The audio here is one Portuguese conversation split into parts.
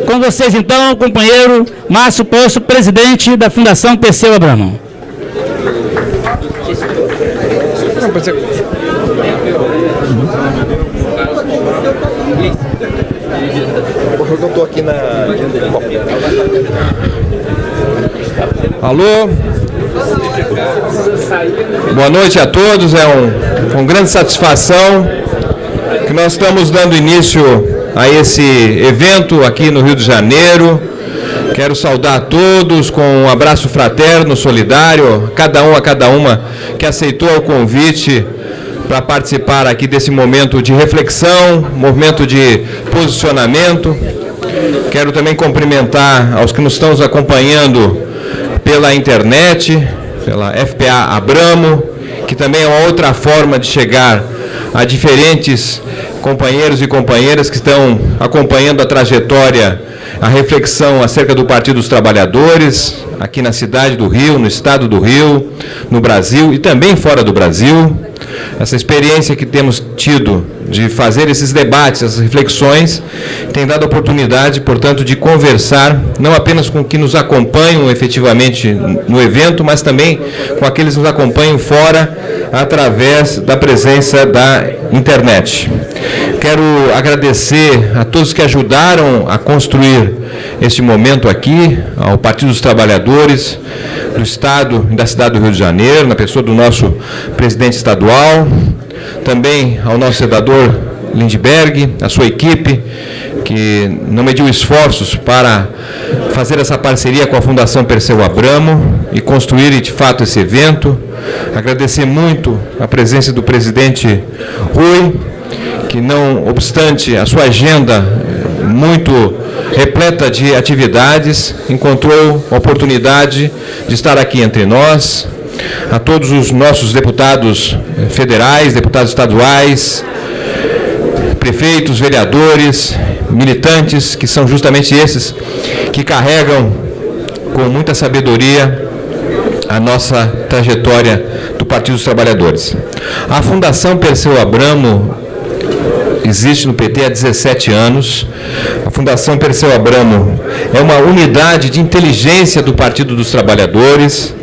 Com vocês, então, o companheiro Márcio Poço, presidente da Fundação Perseu Abramo. Eu estou aqui na... Alô? Boa noite a todos, com grande satisfação que nós estamos dando início a esse evento aqui no Rio de Janeiro. Quero saudar a todos com um abraço fraterno, solidário, a cada uma que aceitou o convite para participar aqui desse momento de reflexão, momento de posicionamento. Quero também cumprimentar aos que nos estão acompanhando pela internet, pela FPA Abramo, que também é uma outra forma de chegar a diferentes companheiros e companheiras que estão acompanhando a trajetória, a reflexão acerca do Partido dos Trabalhadores, aqui na cidade do Rio, no estado do Rio, no Brasil e também fora do Brasil. Essa experiência que temos tido de fazer esses debates, essas reflexões, tem dado a oportunidade, portanto, de conversar, não apenas com que nos acompanham efetivamente no evento, mas também com aqueles que nos acompanham fora, através da presença da internet. Quero agradecer a todos que ajudaram a construir este momento aqui, ao Partido dos Trabalhadores do Estado e da cidade do Rio de Janeiro, na pessoa do nosso presidente estadual, também ao nosso senador Lindbergh, a sua equipe, que não mediu esforços para fazer essa parceria com a Fundação Perseu Abramo e construir, de fato, esse evento. Agradecer muito a presença do presidente Rui, que, não obstante a sua agenda muito repleta de atividades, encontrou a oportunidade de estar aqui entre nós. A todos os nossos deputados federais, deputados estaduais, prefeitos, vereadores, militantes, que são justamente esses que carregam com muita sabedoria a nossa trajetória do Partido dos Trabalhadores. A Fundação Perseu Abramo existe no PT há 17 anos. A Fundação Perseu Abramo é uma unidade de inteligência do Partido dos Trabalhadores.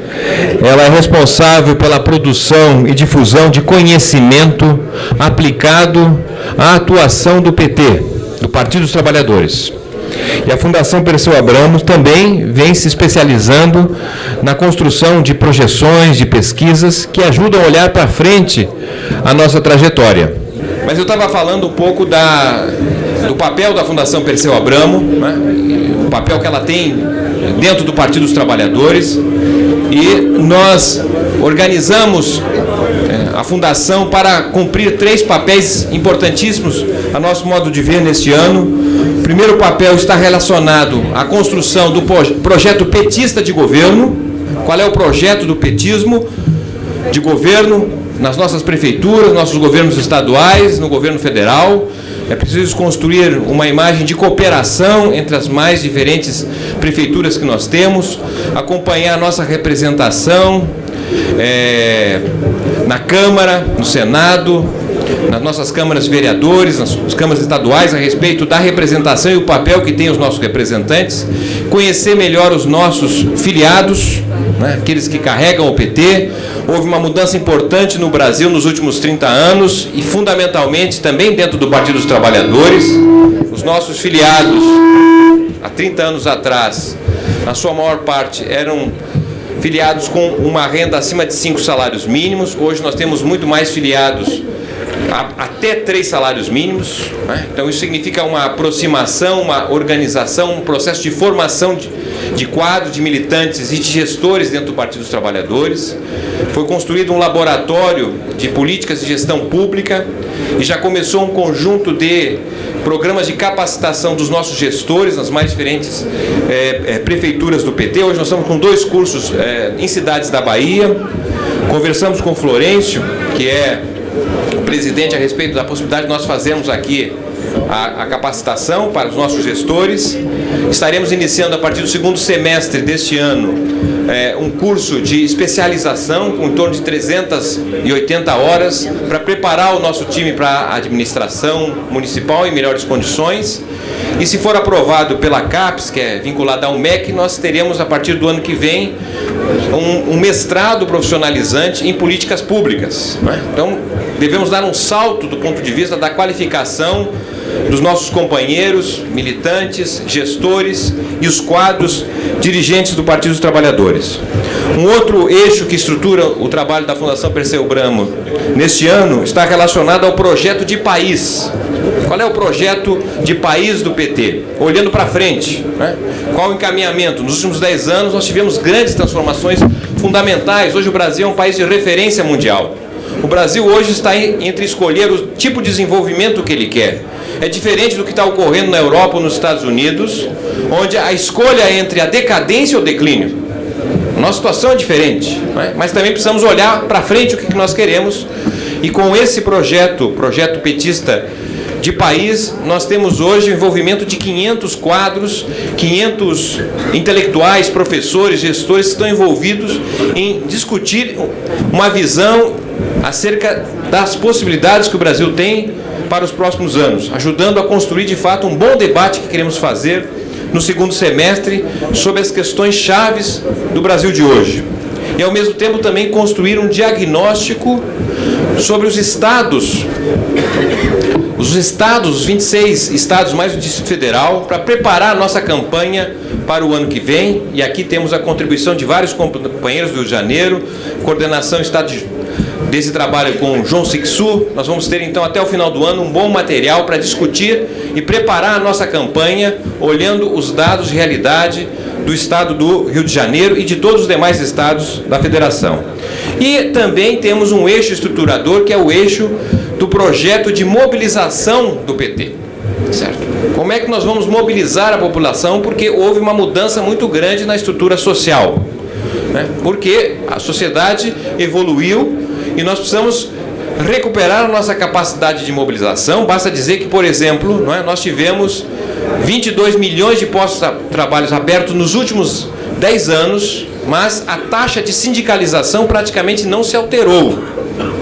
Ela é responsável pela produção e difusão de conhecimento aplicado à atuação do PT, do Partido dos Trabalhadores. E a Fundação Perseu Abramo também vem se especializando na construção de projeções, de pesquisas que ajudam a olhar para frente a nossa trajetória. Mas eu estava falando um pouco do papel da Fundação Perseu Abramo, né? O papel que ela tem dentro do Partido dos Trabalhadores, e nós organizamos a Fundação para cumprir 3 papéis importantíssimos, a nosso modo de ver, neste ano. O primeiro papel está relacionado à construção do projeto petista de governo. Qual é o projeto do petismo de governo nas nossas prefeituras, nossos governos estaduais, no governo federal? É preciso construir uma imagem de cooperação entre as mais diferentes prefeituras que nós temos, acompanhar a nossa representação na Câmara, no Senado, nas nossas câmaras de vereadores, nas câmaras estaduais, a respeito da representação e o papel que têm os nossos representantes, conhecer melhor os nossos filiados, né, aqueles que carregam o PT. Houve uma mudança importante no Brasil nos últimos 30 anos e, fundamentalmente, também dentro do Partido dos Trabalhadores. Os nossos filiados, há 30 anos atrás, na sua maior parte, eram filiados com uma renda acima de 5 salários mínimos. Hoje nós temos muito mais filiados até 3 salários mínimos, né? Então isso significa uma aproximação, uma organização, um processo de formação de quadro, de militantes e de gestores dentro do Partido dos Trabalhadores. Foi construído um laboratório de políticas de gestão pública e já começou um conjunto de programas de capacitação dos nossos gestores nas mais diferentes prefeituras do PT. Hoje nós estamos com 2 cursos em cidades da Bahia. Conversamos com o Florencio, que é o presidente, a respeito da possibilidade de nós fazermos aqui a capacitação para os nossos gestores. Estaremos iniciando a partir do segundo semestre deste ano um curso de especialização com em torno de 380 horas para preparar o nosso time para a administração municipal em melhores condições. E se for aprovado pela CAPES, que é vinculada ao MEC, nós teremos a partir do ano que vem um mestrado profissionalizante em políticas públicas, né? Então, devemos dar um salto do ponto de vista da qualificação dos nossos companheiros, militantes, gestores e os quadros dirigentes do Partido dos Trabalhadores. Um outro eixo que estrutura o trabalho da Fundação Perseu Bramo neste ano está relacionado ao projeto de país. Qual é o projeto de país do PT? Olhando para frente, né? Qual o encaminhamento? Nos últimos 10 anos nós tivemos grandes transformações fundamentais. Hoje o Brasil é um país de referência mundial. O Brasil hoje está entre escolher o tipo de desenvolvimento que ele quer. É diferente do que está ocorrendo na Europa ou nos Estados Unidos, onde a escolha é entre a decadência ou o declínio. Nossa situação é diferente, né? Mas também precisamos olhar para frente o que nós queremos. E com esse projeto petista de país, nós temos hoje o envolvimento de 500 quadros, 500 intelectuais, professores, gestores que estão envolvidos em discutir uma visão acerca das possibilidades que o Brasil tem para os próximos anos, ajudando a construir de fato um bom debate que queremos fazer no segundo semestre sobre as questões chaves do Brasil de hoje. E ao mesmo tempo também construir um diagnóstico sobre os estados, os 26 estados mais o Distrito Federal, para preparar a nossa campanha para o ano que vem. E aqui temos a contribuição de vários companheiros do Rio de Janeiro, coordenação estado desse trabalho com o João Sixu. Nós vamos ter então até o final do ano um bom material para discutir e preparar a nossa campanha, olhando os dados de realidade do estado do Rio de Janeiro e de todos os demais estados da federação. E também temos um eixo estruturador, que é o eixo do projeto de mobilização do PT. Certo? Como é que nós vamos mobilizar a população? Porque houve uma mudança muito grande na estrutura social, né? Porque a sociedade evoluiu e nós precisamos recuperar a nossa capacidade de mobilização. Basta dizer que, por exemplo, não é, nós tivemos 22 milhões de postos de trabalho abertos nos últimos 10 anos, mas a taxa de sindicalização praticamente não se alterou,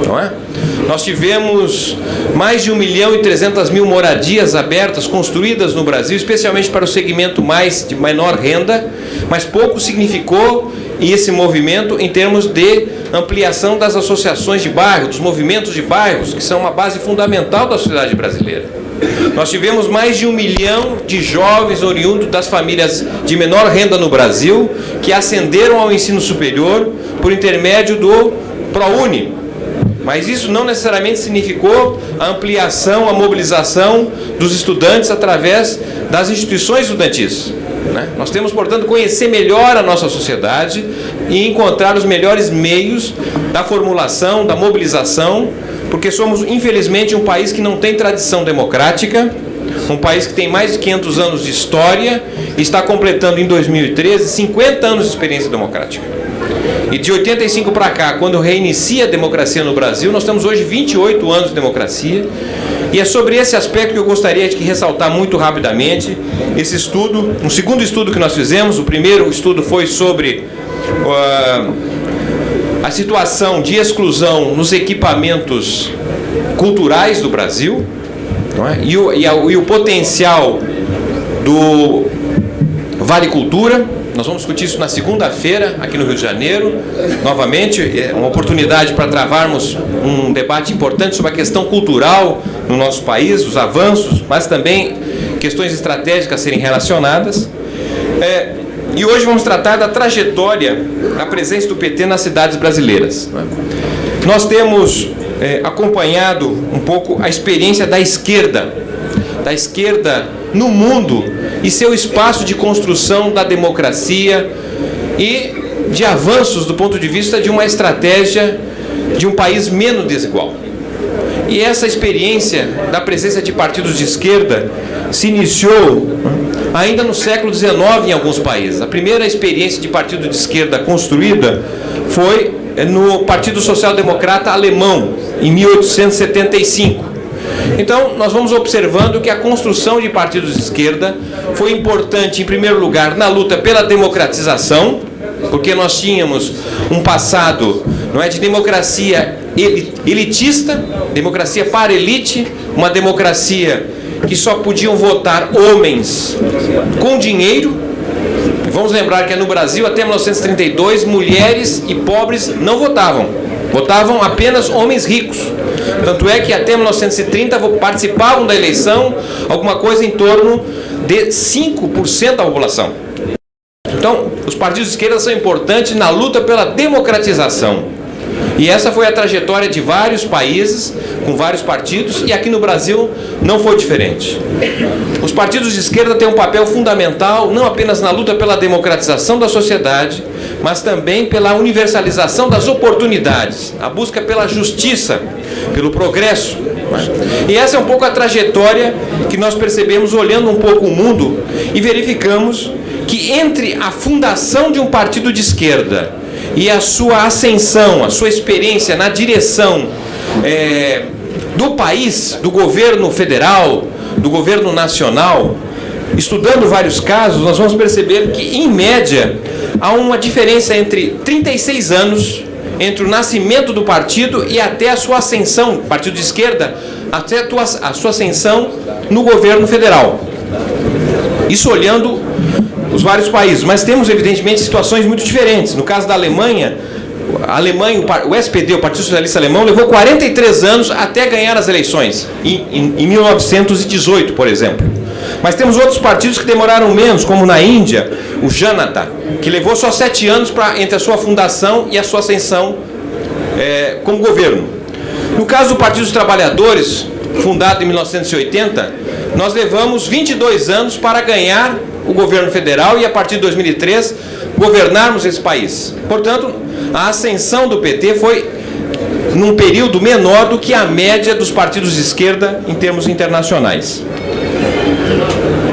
não é? Nós tivemos mais de 1.300.000 moradias abertas, construídas no Brasil, especialmente para o segmento de menor renda, mas pouco significou esse movimento em termos de ampliação das associações de bairro, dos movimentos de bairros, que são uma base fundamental da sociedade brasileira. Nós tivemos mais de 1 milhão de jovens oriundos das famílias de menor renda no Brasil, que ascenderam ao ensino superior por intermédio do ProUni. Mas isso não necessariamente significou a ampliação, a mobilização dos estudantes através das instituições estudantis, né? Nós temos, portanto, conhecer melhor a nossa sociedade e encontrar os melhores meios da formulação, da mobilização, porque somos, infelizmente, um país que não tem tradição democrática, um país que tem mais de 500 anos de história e está completando em 2013 50 anos de experiência democrática. E de 85 para cá, quando reinicia a democracia no Brasil, nós temos hoje 28 anos de democracia. E é sobre esse aspecto que eu gostaria de ressaltar muito rapidamente esse estudo, um segundo estudo que nós fizemos. O primeiro estudo foi sobre a situação de exclusão nos equipamentos culturais do Brasil, não é? E o potencial do Vale Cultura. Nós vamos discutir isso na segunda-feira, aqui no Rio de Janeiro. Novamente, é uma oportunidade para travarmos um debate importante sobre a questão cultural no nosso país, os avanços, mas também questões estratégicas a serem relacionadas. E hoje vamos tratar da trajetória da presença do PT nas cidades brasileiras. Nós temos acompanhado um pouco a experiência da esquerda no mundo e seu espaço de construção da democracia e de avanços do ponto de vista de uma estratégia de um país menos desigual. E essa experiência da presença de partidos de esquerda se iniciou ainda no século XIX em alguns países. A primeira experiência de partido de esquerda construída foi no Partido Social Democrata Alemão, em 1875. Então, nós vamos observando que a construção de partidos de esquerda foi importante, em primeiro lugar, na luta pela democratização, porque nós tínhamos um passado, não é, de democracia elitista, democracia para elite, uma democracia que só podiam votar homens com dinheiro. Vamos lembrar que no Brasil, até 1932, mulheres e pobres não votavam. Votavam apenas homens ricos. Tanto é que até 1930 participavam da eleição alguma coisa em torno de 5% da população. Então, os partidos de esquerda são importantes na luta pela democratização. E essa foi a trajetória de vários países, com vários partidos, e aqui no Brasil não foi diferente. Os partidos de esquerda têm um papel fundamental, não apenas na luta pela democratização da sociedade, mas também pela universalização das oportunidades, a busca pela justiça, pelo progresso. E essa é um pouco a trajetória que nós percebemos olhando um pouco o mundo e verificamos que entre a fundação de um partido de esquerda e a sua ascensão, a sua experiência na direção do país, do governo federal, do governo nacional, estudando vários casos, nós vamos perceber que, em média, há uma diferença entre 36 anos, entre o nascimento do partido e até a sua ascensão, partido de esquerda, até a sua ascensão no governo federal. Isso olhando os vários países, mas temos evidentemente situações muito diferentes. No caso da Alemanha, o SPD, o Partido Socialista Alemão, levou 43 anos até ganhar as eleições, em 1918, por exemplo. Mas temos outros partidos que demoraram menos, como na Índia, o Janata, que levou só 7 anos entre a sua fundação e a sua ascensão como governo. No caso do Partido dos Trabalhadores, fundado em 1980, nós levamos 22 anos para ganhar o governo federal e, a partir de 2003, governarmos esse país. Portanto, a ascensão do PT foi num período menor do que a média dos partidos de esquerda em termos internacionais.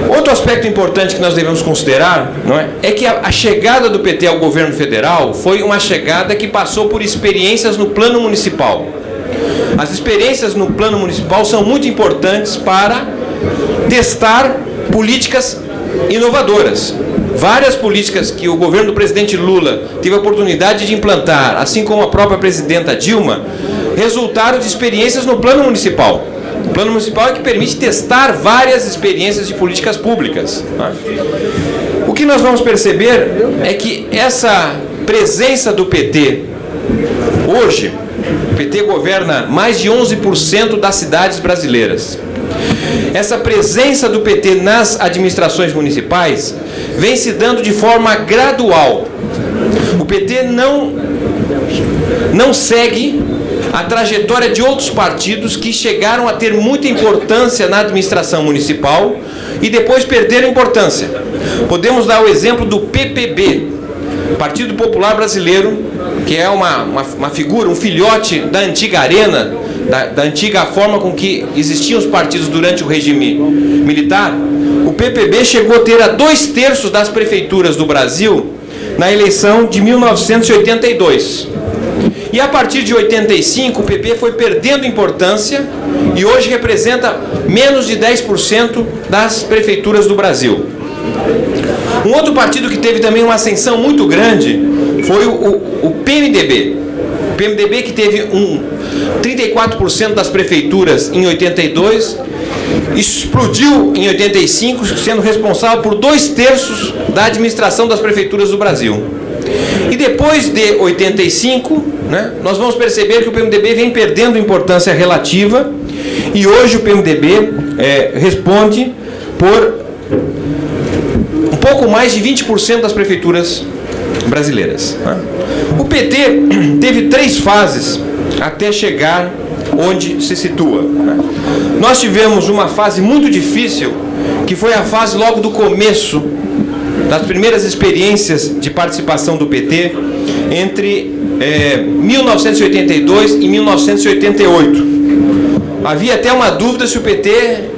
Outro aspecto importante que nós devemos considerar, não é que a chegada do PT ao governo federal foi uma chegada que passou por experiências no plano municipal. As experiências no plano municipal são muito importantes para testar políticas inovadoras. Várias políticas que o governo do presidente Lula teve a oportunidade de implantar, assim como a própria presidenta Dilma, resultaram de experiências no plano municipal. O plano municipal é que permite testar várias experiências de políticas públicas. O que nós vamos perceber é que essa presença do PT, hoje, o PT governa mais de 11% das cidades brasileiras. Essa presença do PT nas administrações municipais vem se dando de forma gradual. O PT não segue a trajetória de outros partidos que chegaram a ter muita importância na administração municipal e depois perderam importância. Podemos dar o exemplo do PPB, Partido Popular Brasileiro, que é uma figura, um filhote da antiga arena, da antiga forma com que existiam os partidos durante o regime militar. O PPB chegou a ter 2/3 das prefeituras do Brasil na eleição de 1982. E a partir de 85, o PP foi perdendo importância e hoje representa menos de 10% das prefeituras do Brasil. Um outro partido que teve também uma ascensão muito grande foi o PMDB. O PMDB, que teve 34% das prefeituras em 82, explodiu em 85, sendo responsável por 2/3 da administração das prefeituras do Brasil. E depois de 85, nós vamos perceber que o PMDB vem perdendo importância relativa e hoje o PMDB responde por um pouco mais de 20% das prefeituras brasileiras. O PT teve 3 fases até chegar onde se situa. Nós tivemos uma fase muito difícil, que foi a fase logo do começo das primeiras experiências de participação do PT entre 1982 e 1988. Havia até uma dúvida se o PT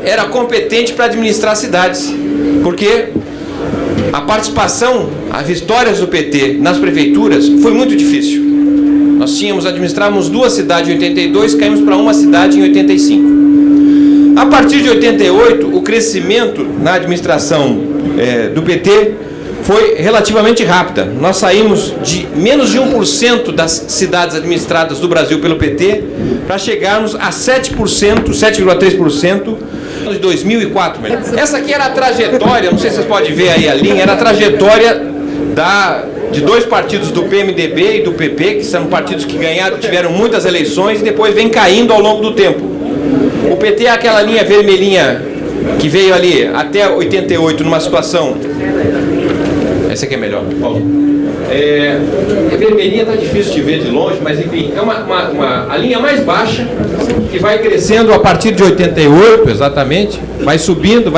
era competente para administrar cidades, porque a participação, as vitórias do PT nas prefeituras foi muito difícil. Nós administrávamos 2 cidades em 82, caímos para 1 cidade em 85. A partir de 88, o crescimento na administração do PT foi relativamente rápida. Nós saímos de menos de 1% das cidades administradas do Brasil pelo PT para chegarmos a 7%, 7,3% de 2004. Essa aqui era a trajetória, não sei se vocês podem ver aí a linha, era a trajetória de dois partidos do PMDB e do PP, que são partidos que tiveram muitas eleições e depois vem caindo ao longo do tempo. O PT é aquela linha vermelhinha que veio ali até 88 numa situação... Essa aqui é melhor. A vermelhinha está difícil de ver de longe, mas enfim, é a linha mais baixa que vai crescendo a partir de 88, exatamente, vai subindo.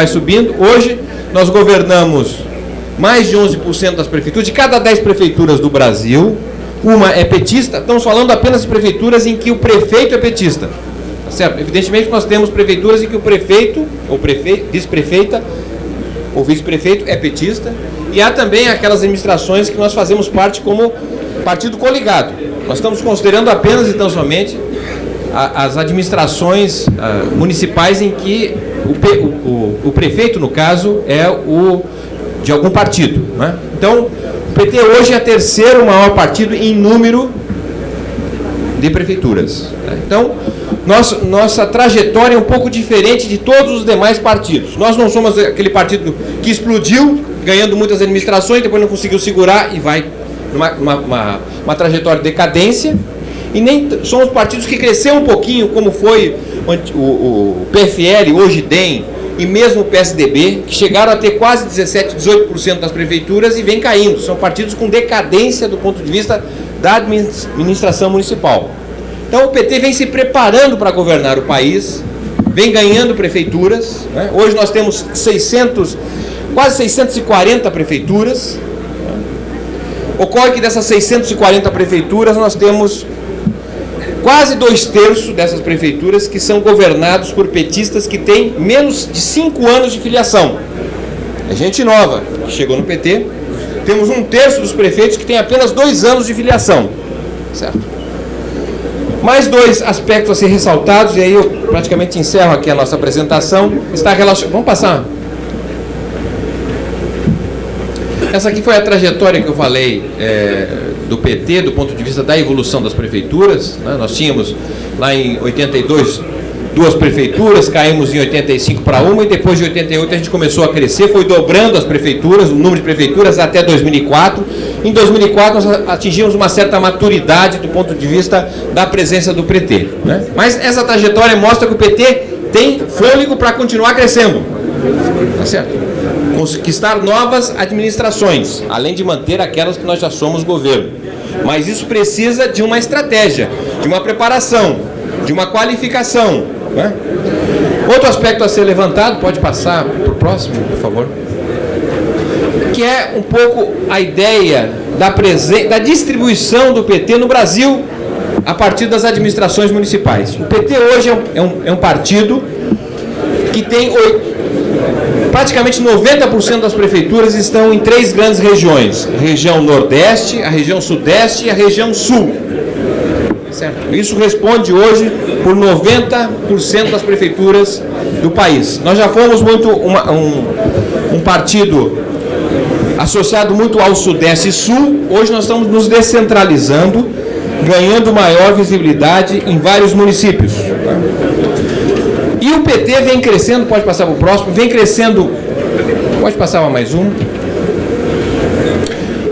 Hoje nós governamos mais de 11% das prefeituras, de cada 10 prefeituras do Brasil, uma é petista. Estamos falando apenas de prefeituras em que o prefeito é petista. Certo? Evidentemente nós temos prefeituras em que o prefeito, ou vice-prefeita, ou vice-prefeito é petista, e há também aquelas administrações que nós fazemos parte como partido coligado. Nós estamos considerando apenas e tão somente as administrações municipais em que o prefeito, no caso, é de algum partido, né? Então, o PT hoje é o terceiro maior partido em número de prefeituras. Então, nossa trajetória é um pouco diferente de todos os demais partidos. Nós não somos aquele partido que explodiu, ganhando muitas administrações, depois não conseguiu segurar e vai numa trajetória de decadência, e nem somos partidos que cresceu um pouquinho, como foi o PFL, hoje DEM, e mesmo o PSDB, que chegaram a ter quase 17%, 18% das prefeituras e vem caindo. São partidos com decadência do ponto de vista da administração municipal. Então o PT vem se preparando para governar o país, vem ganhando prefeituras, né? Hoje nós temos quase 640 prefeituras. Ocorre que dessas 640 prefeituras nós temos quase 2/3 dessas prefeituras que são governados por petistas que têm menos de 5 anos de filiação. É gente nova que chegou no PT. Temos 1/3 dos prefeitos que têm apenas 2 anos de filiação. Certo? Mais dois aspectos a ser ressaltados, e aí eu praticamente encerro aqui a nossa apresentação. Está relacionado. Vamos passar. Essa aqui foi a trajetória que eu falei do PT, do ponto de vista da evolução das prefeituras, né? Nós tínhamos lá em 82 2 prefeituras, caímos em 85 para 1, e depois de 88 a gente começou a crescer, foi dobrando as prefeituras, o número de prefeituras até 2004. Em 2004 nós atingimos uma certa maturidade do ponto de vista da presença do PT, né? Mas essa trajetória mostra que o PT tem fôlego para continuar crescendo, tá certo? Conquistar novas administrações, além de manter aquelas que nós já somos governo. Mas isso precisa de uma estratégia, de uma preparação, de uma qualificação, né? Outro aspecto a ser levantado, pode passar para o próximo, por favor, que é um pouco a ideia da distribuição do PT no Brasil a partir das administrações municipais. O PT hoje é um partido que tem praticamente 90% das prefeituras estão em 3 grandes regiões: a região Nordeste, a região Sudeste e a região Sul. Certo? Isso responde hoje por 90% das prefeituras do país. Nós já fomos muito um partido associado muito ao Sudeste e Sul. Hoje nós estamos nos descentralizando, ganhando maior visibilidade em vários municípios. E o PT vem crescendo, pode passar para o próximo, vem crescendo, pode passar mais um.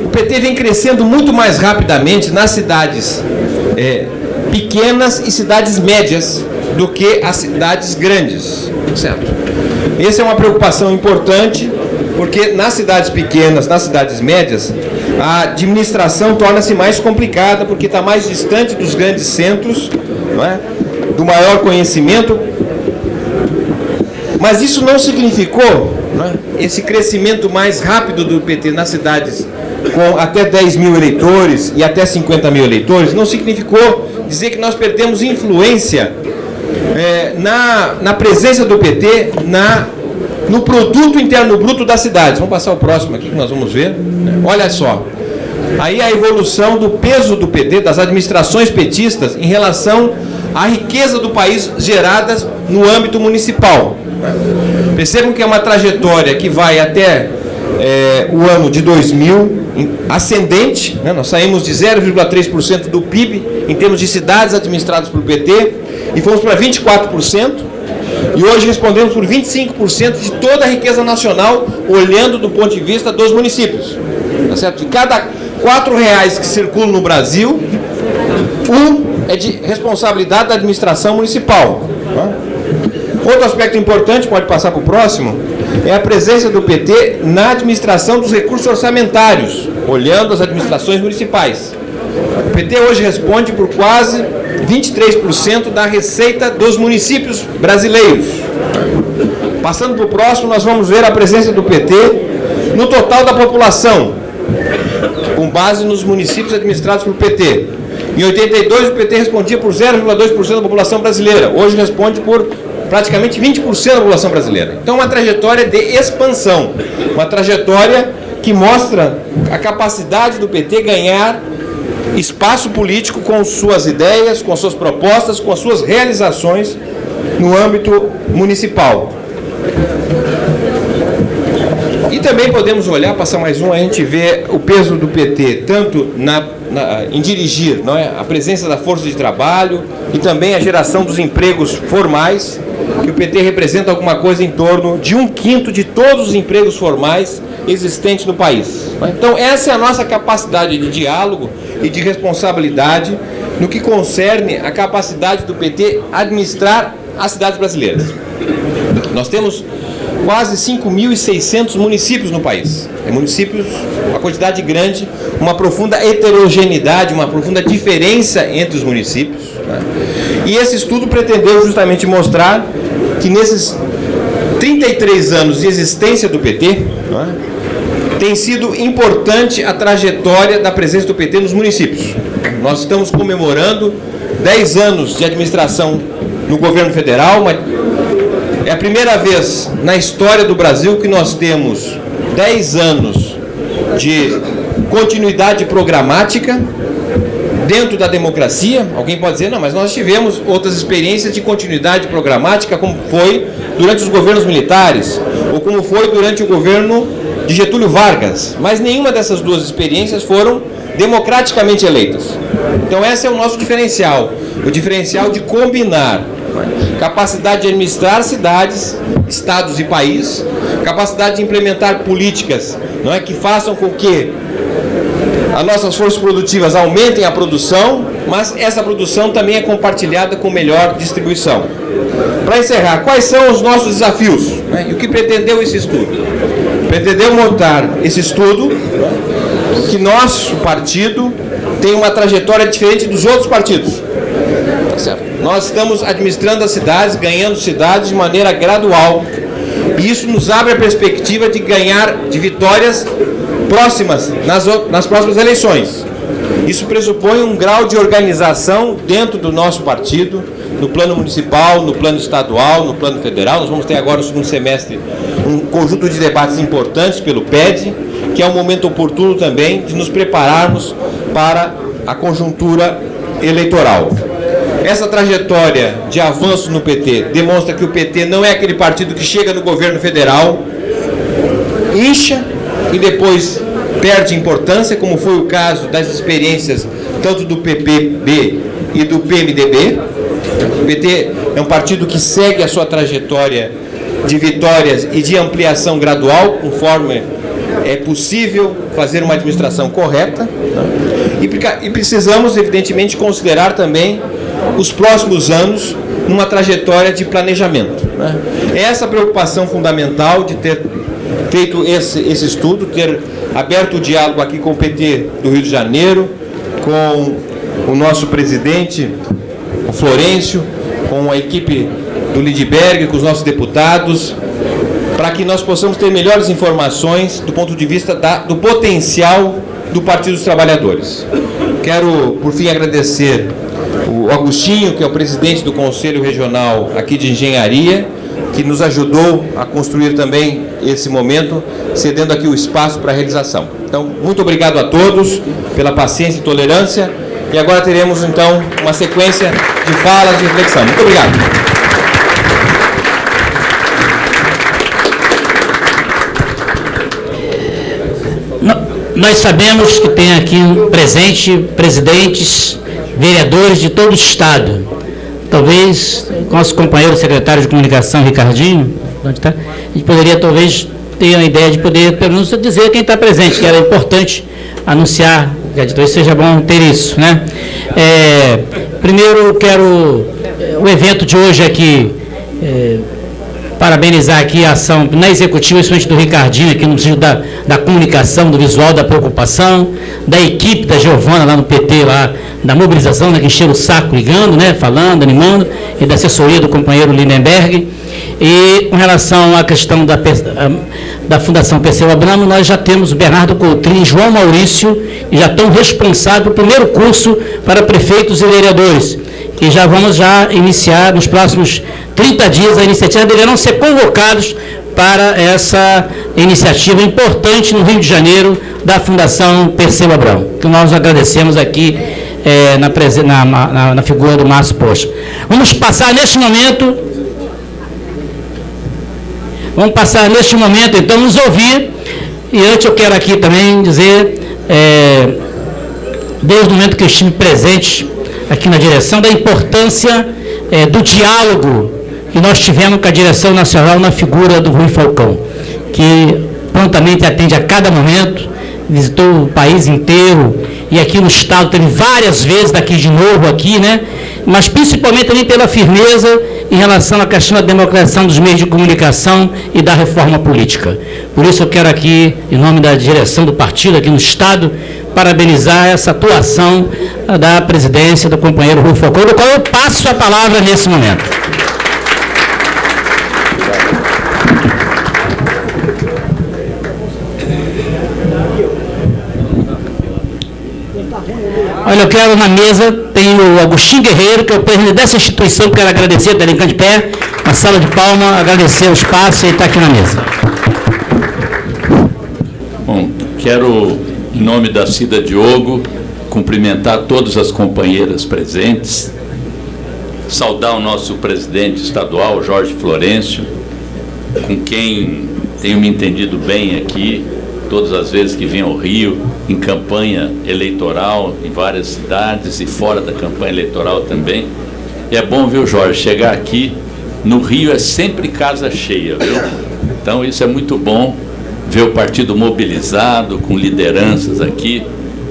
O PT vem crescendo muito mais rapidamente nas cidades pequenas e cidades médias do que as cidades grandes, certo? Essa é uma preocupação importante, porque nas cidades pequenas, nas cidades médias, a administração torna-se mais complicada, porque está mais distante dos grandes centros, não é? Do maior conhecimento. Mas isso não significou, não é? Esse crescimento mais rápido do PT nas cidades com até 10 mil eleitores e até 50 mil eleitores, não significou dizer que nós perdemos influência na presença do PT no produto interno bruto das cidades. Vamos passar o próximo aqui que nós vamos ver. Olha só, aí a evolução do peso do PT, das administrações petistas, em relação a riqueza do país gerada no âmbito municipal. Percebam que é uma trajetória que vai até o ano de 2000, ascendente, né? Nós saímos de 0,3% do PIB em termos de cidades administradas pelo PT e fomos para 24%, e hoje respondemos por 25% de toda a riqueza nacional, olhando do ponto de vista dos municípios. Tá certo? De cada R$ 4 que circulam no Brasil, é de responsabilidade da administração municipal. Tá? Outro aspecto importante, pode passar para o próximo, é a presença do PT na administração dos recursos orçamentários, olhando as administrações municipais. O PT hoje responde por quase 23% da receita dos municípios brasileiros. Passando para o próximo, nós vamos ver a presença do PT no total da população, com base nos municípios administrados pelo PT. Em 82, o PT respondia por 0,2% da população brasileira. Hoje responde por praticamente 20% da população brasileira. Então, uma trajetória de expansão, uma trajetória que mostra a capacidade do PT ganhar espaço político com suas ideias, com suas propostas, com as suas realizações no âmbito municipal. E também podemos olhar, passar mais um, a gente vê o peso do PT, tanto em dirigir, não é, a presença da força de trabalho e também a geração dos empregos formais, que o PT representa alguma coisa em torno de 1/5 de todos os empregos formais existentes no país. Então, essa é a nossa capacidade de diálogo e de responsabilidade no que concerne a capacidade do PT administrar as cidades brasileiras. Nós temos quase 5.600 municípios no país. Municípios, uma quantidade grande, uma profunda heterogeneidade, uma profunda diferença entre os municípios. Né? E esse estudo pretendeu justamente mostrar que nesses 33 anos de existência do PT, né, tem sido importante a trajetória da presença do PT nos municípios. Nós estamos comemorando 10 anos de administração no governo federal. É a primeira vez na história do Brasil que nós temos 10 anos de continuidade programática dentro da democracia. Alguém pode dizer, não, mas nós tivemos outras experiências de continuidade programática, como foi durante os governos militares, ou como foi durante o governo de Getúlio Vargas, mas nenhuma dessas duas experiências foram democraticamente eleitas. Então esse é o nosso diferencial, o diferencial de combinar capacidade de administrar cidades, estados e país, capacidade de implementar políticas, não é, que façam com que as nossas forças produtivas aumentem a produção, mas essa produção também é compartilhada com melhor distribuição. Para encerrar, quais são os nossos desafios? Né? E o que pretendeu esse estudo? Pretendeu montar esse estudo que nosso partido tem uma trajetória diferente dos outros partidos. Tá certo? Nós estamos administrando as cidades, ganhando cidades de maneira gradual. E isso nos abre a perspectiva de ganhar de vitórias próximas nas próximas eleições. Isso pressupõe um grau de organização dentro do nosso partido, no plano municipal, no plano estadual, no plano federal. Nós vamos ter agora no segundo semestre um conjunto de debates importantes pelo PED, que é um momento oportuno também de nos prepararmos para a conjuntura eleitoral. Essa trajetória de avanço no PT demonstra que o PT não é aquele partido que chega no governo federal, incha e depois perde importância, como foi o caso das experiências tanto do PPB e do PMDB. O PT é um partido que segue a sua trajetória de vitórias e de ampliação gradual, conforme é possível fazer uma administração correta. E precisamos, evidentemente, considerar também os próximos anos numa trajetória de planejamento. É essa a preocupação fundamental de ter feito esse estudo, ter aberto o diálogo aqui com o PT do Rio de Janeiro, com o nosso presidente, o Florencio, com a equipe do Lidberg, com os nossos deputados, para que nós possamos ter melhores informações do ponto de vista do potencial do Partido dos Trabalhadores. Quero, por fim, agradecer o Agostinho, que é o presidente do Conselho Regional aqui de Engenharia, que nos ajudou a construir também esse momento, cedendo aqui o espaço para a realização. Então, muito obrigado a todos pela paciência e tolerância, e agora teremos, então, uma sequência de de fala, de reflexão. Muito obrigado. Nós sabemos que tem aqui presente presidentes, vereadores de todo o Estado. Talvez, nosso companheiro secretário de comunicação, Ricardinho, onde está? A gente poderia talvez ter a ideia de poder, pelo menos, dizer quem está presente, que era importante anunciar, talvez seja bom ter isso, né? Primeiro, quero, o evento de hoje aqui, parabenizar aqui a ação na executiva, principalmente do Ricardinho, aqui no sentido da comunicação, do visual, da preocupação, da equipe da Giovana lá no PT, lá, da mobilização, né, que encheram o saco ligando, né, falando, animando, e da assessoria do companheiro Lindenberg. E com relação à questão da Fundação Perseu Abramo, nós já temos o Bernardo Coutrinho e João Maurício, e já estão responsáveis pelo primeiro curso para prefeitos e vereadores. E já vamos iniciar nos próximos 30 dias a iniciativa, deverão ser convocados para essa iniciativa importante no Rio de Janeiro da Fundação Perseu Abramo, que nós agradecemos aqui na figura do Márcio Poxa. Vamos passar neste momento, então, nos ouvir, e antes eu quero aqui também dizer, desde o momento que eu estive presente aqui na direção, da importância do diálogo que nós tivemos com a direção nacional na figura do Rui Falcão, que prontamente atende a cada momento, visitou o país inteiro, e aqui no Estado teve várias vezes, daqui de novo aqui, né? Mas principalmente também pela firmeza em relação à questão da democratização dos meios de comunicação e da reforma política. Por isso eu quero aqui, em nome da direção do partido aqui no Estado, parabenizar essa atuação da presidência do companheiro Rui Falcão, do qual eu passo a palavra nesse momento. Olha, eu quero na mesa, tem o Agostinho Guerreiro, que é o presidente dessa instituição, quero agradecer, está brincando de pé, uma sala de palma, agradecer o espaço e está aqui na mesa. Bom, quero, em nome da Cida Diogo, cumprimentar todas as companheiras presentes, saudar o nosso presidente estadual, Jorge Florencio, com quem tenho me entendido bem aqui, todas as vezes que vim ao Rio, em campanha eleitoral, em várias cidades e fora da campanha eleitoral também. E é bom, viu, Jorge, chegar aqui, no Rio é sempre casa cheia, viu? Então isso é muito bom, ver o partido mobilizado, com lideranças aqui,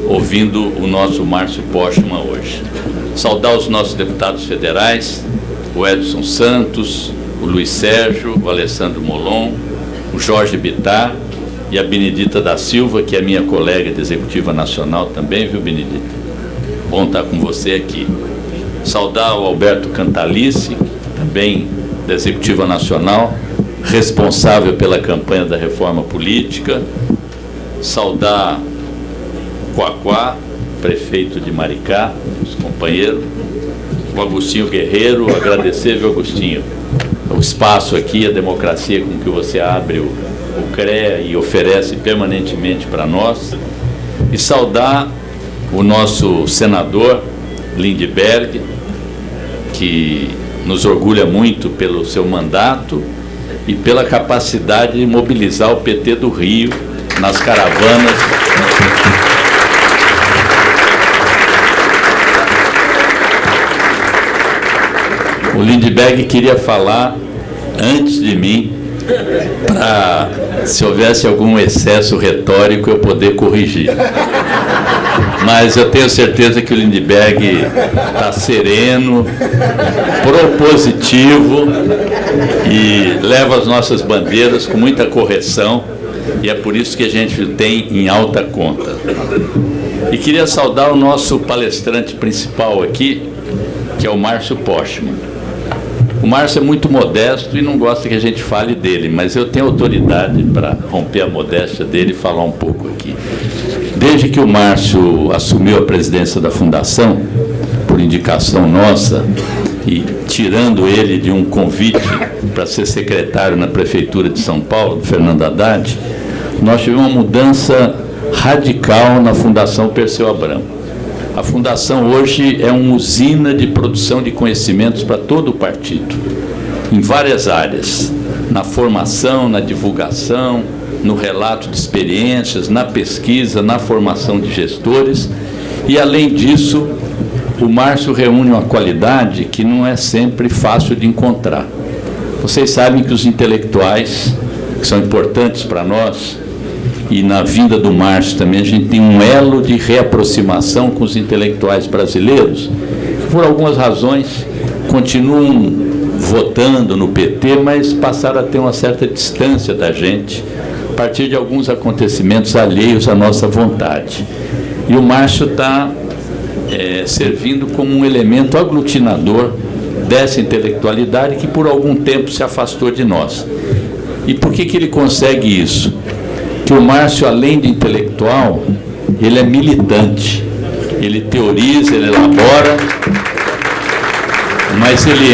ouvindo o nosso Márcio Postman hoje. Saudar os nossos deputados federais, o Edson Santos, o Luiz Sérgio, o Alessandro Molon, o Jorge Bittar, e a Benedita da Silva, que é minha colega de Executiva Nacional também, viu, Benedita? Bom estar com você aqui. Saudar o Alberto Cantalice, também da Executiva Nacional, responsável pela campanha da reforma política. Saudar Quaquá, prefeito de Maricá, os companheiros. O Agostinho Guerreiro, agradecer, viu, Agostinho, o espaço aqui, a democracia com que você abre o CREA e oferece permanentemente para nós, e saudar o nosso senador Lindenberg, que nos orgulha muito pelo seu mandato e pela capacidade de mobilizar o PT do Rio nas caravanas. O Lindenberg queria falar antes de mim, para, se houvesse algum excesso retórico, eu poder corrigir. Mas eu tenho certeza que o Lindenberg está sereno, propositivo e leva as nossas bandeiras com muita correção, e é por isso que a gente tem em alta conta. E queria saudar o nosso palestrante principal aqui, que é o Márcio Postman. O Márcio é muito modesto e não gosta que a gente fale dele, mas eu tenho autoridade para romper a modéstia dele e falar um pouco aqui. Desde que o Márcio assumiu a presidência da Fundação, por indicação nossa, e tirando ele de um convite para ser secretário na Prefeitura de São Paulo, Fernando Haddad, nós tivemos uma mudança radical na Fundação Perseu Abramo. A Fundação hoje é uma usina de produção de conhecimentos para todo o partido, em várias áreas, na formação, na divulgação, no relato de experiências, na pesquisa, na formação de gestores. E, além disso, o Márcio reúne uma qualidade que não é sempre fácil de encontrar. Vocês sabem que os intelectuais, que são importantes para nós, e na vinda do Márcio também, a gente tem um elo de reaproximação com os intelectuais brasileiros, que por algumas razões continuam votando no PT, mas passaram a ter uma certa distância da gente, a partir de alguns acontecimentos alheios à nossa vontade. E o Márcio está servindo como um elemento aglutinador dessa intelectualidade que por algum tempo se afastou de nós. E por que ele consegue isso? Que o Márcio, além de intelectual, ele é militante. Ele teoriza, ele elabora, mas ele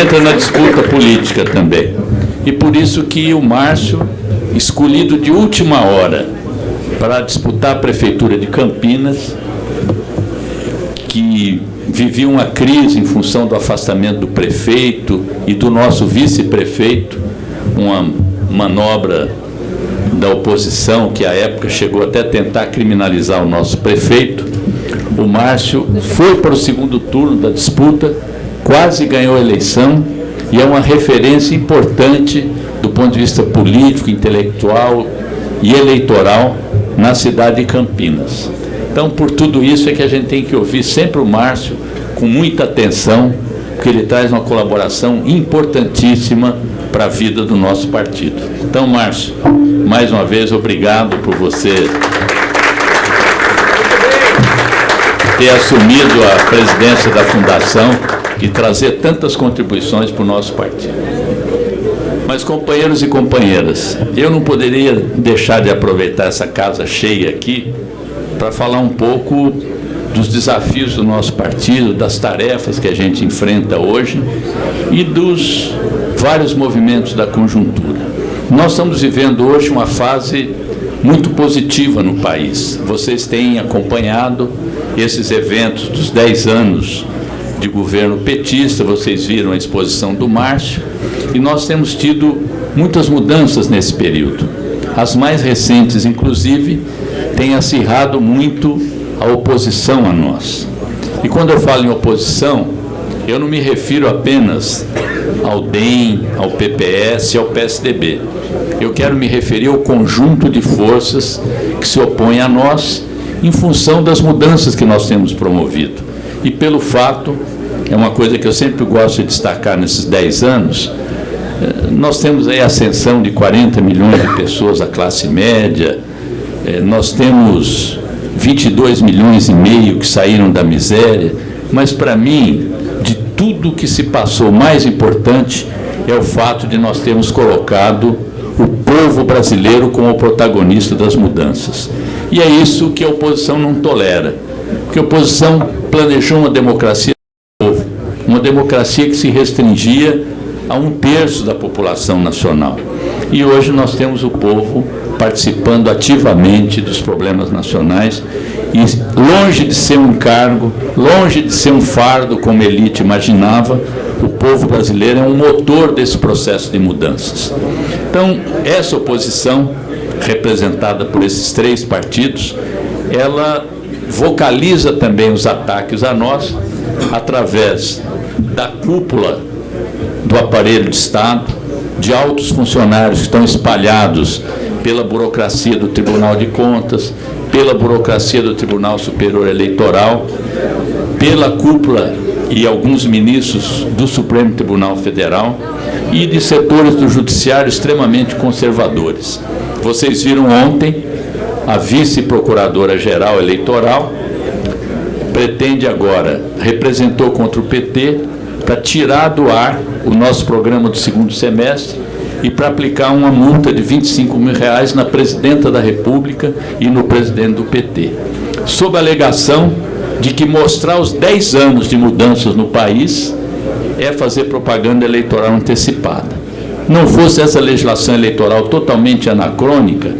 entra na disputa política também. E por isso que o Márcio, escolhido de última hora para disputar a Prefeitura de Campinas, que vivia uma crise em função do afastamento do prefeito e do nosso vice-prefeito, uma manobra da oposição, que à época chegou até a tentar criminalizar o nosso prefeito. O Márcio foi para o segundo turno da disputa, quase ganhou a eleição, e é uma referência importante do ponto de vista político, intelectual e eleitoral na cidade de Campinas. Então, por tudo isso é que a gente tem que ouvir sempre o Márcio com muita atenção, porque ele traz uma colaboração importantíssima para a vida do nosso partido. Então, Márcio, mais uma vez, obrigado por você ter assumido a presidência da Fundação e trazer tantas contribuições para o nosso partido. Mas, companheiros e companheiras, eu não poderia deixar de aproveitar essa casa cheia aqui para falar um pouco dos desafios do nosso partido, das tarefas que a gente enfrenta hoje e dos vários movimentos da conjuntura. Nós estamos vivendo hoje uma fase muito positiva no país. Vocês têm acompanhado esses eventos dos 10 anos de governo petista, vocês viram a exposição do Márcio, e nós temos tido muitas mudanças nesse período. As mais recentes, inclusive, têm acirrado muito a oposição a nós. E quando eu falo em oposição, eu não me refiro apenas ao DEM, ao PPS, ao PSDB. Eu quero me referir ao conjunto de forças que se opõem a nós em função das mudanças que nós temos promovido. E pelo fato, é uma coisa que eu sempre gosto de destacar nesses 10 anos, nós temos aí a ascensão de 40 milhões de pessoas à classe média, nós temos 22 milhões e meio que saíram da miséria, mas para mim, de tudo que se passou, mais importante é o fato de nós termos colocado o povo brasileiro como o protagonista das mudanças. E é isso que a oposição não tolera, porque a oposição planejou uma democracia do povo, uma democracia que se restringia a 1/3 da população nacional. E hoje nós temos o povo participando ativamente dos problemas nacionais e, longe de ser um encargo, longe de ser um fardo, como a elite imaginava, o povo brasileiro é um motor desse processo de mudanças. Então, essa oposição, representada por esses 3 partidos, ela vocaliza também os ataques a nós através da cúpula do aparelho de Estado, de altos funcionários que estão espalhados pela burocracia do Tribunal de Contas, pela burocracia do Tribunal Superior Eleitoral, pela cúpula e alguns ministros do Supremo Tribunal Federal e de setores do Judiciário extremamente conservadores. Vocês viram ontem a vice-procuradora-geral eleitoral pretende agora, representou contra o PT para tirar do ar o nosso programa do segundo semestre e para aplicar uma multa de R$25 mil na presidenta da República e no presidente do PT, sob a alegação de que mostrar os 10 anos de mudanças no país é fazer propaganda eleitoral antecipada. Não fosse essa legislação eleitoral totalmente anacrônica,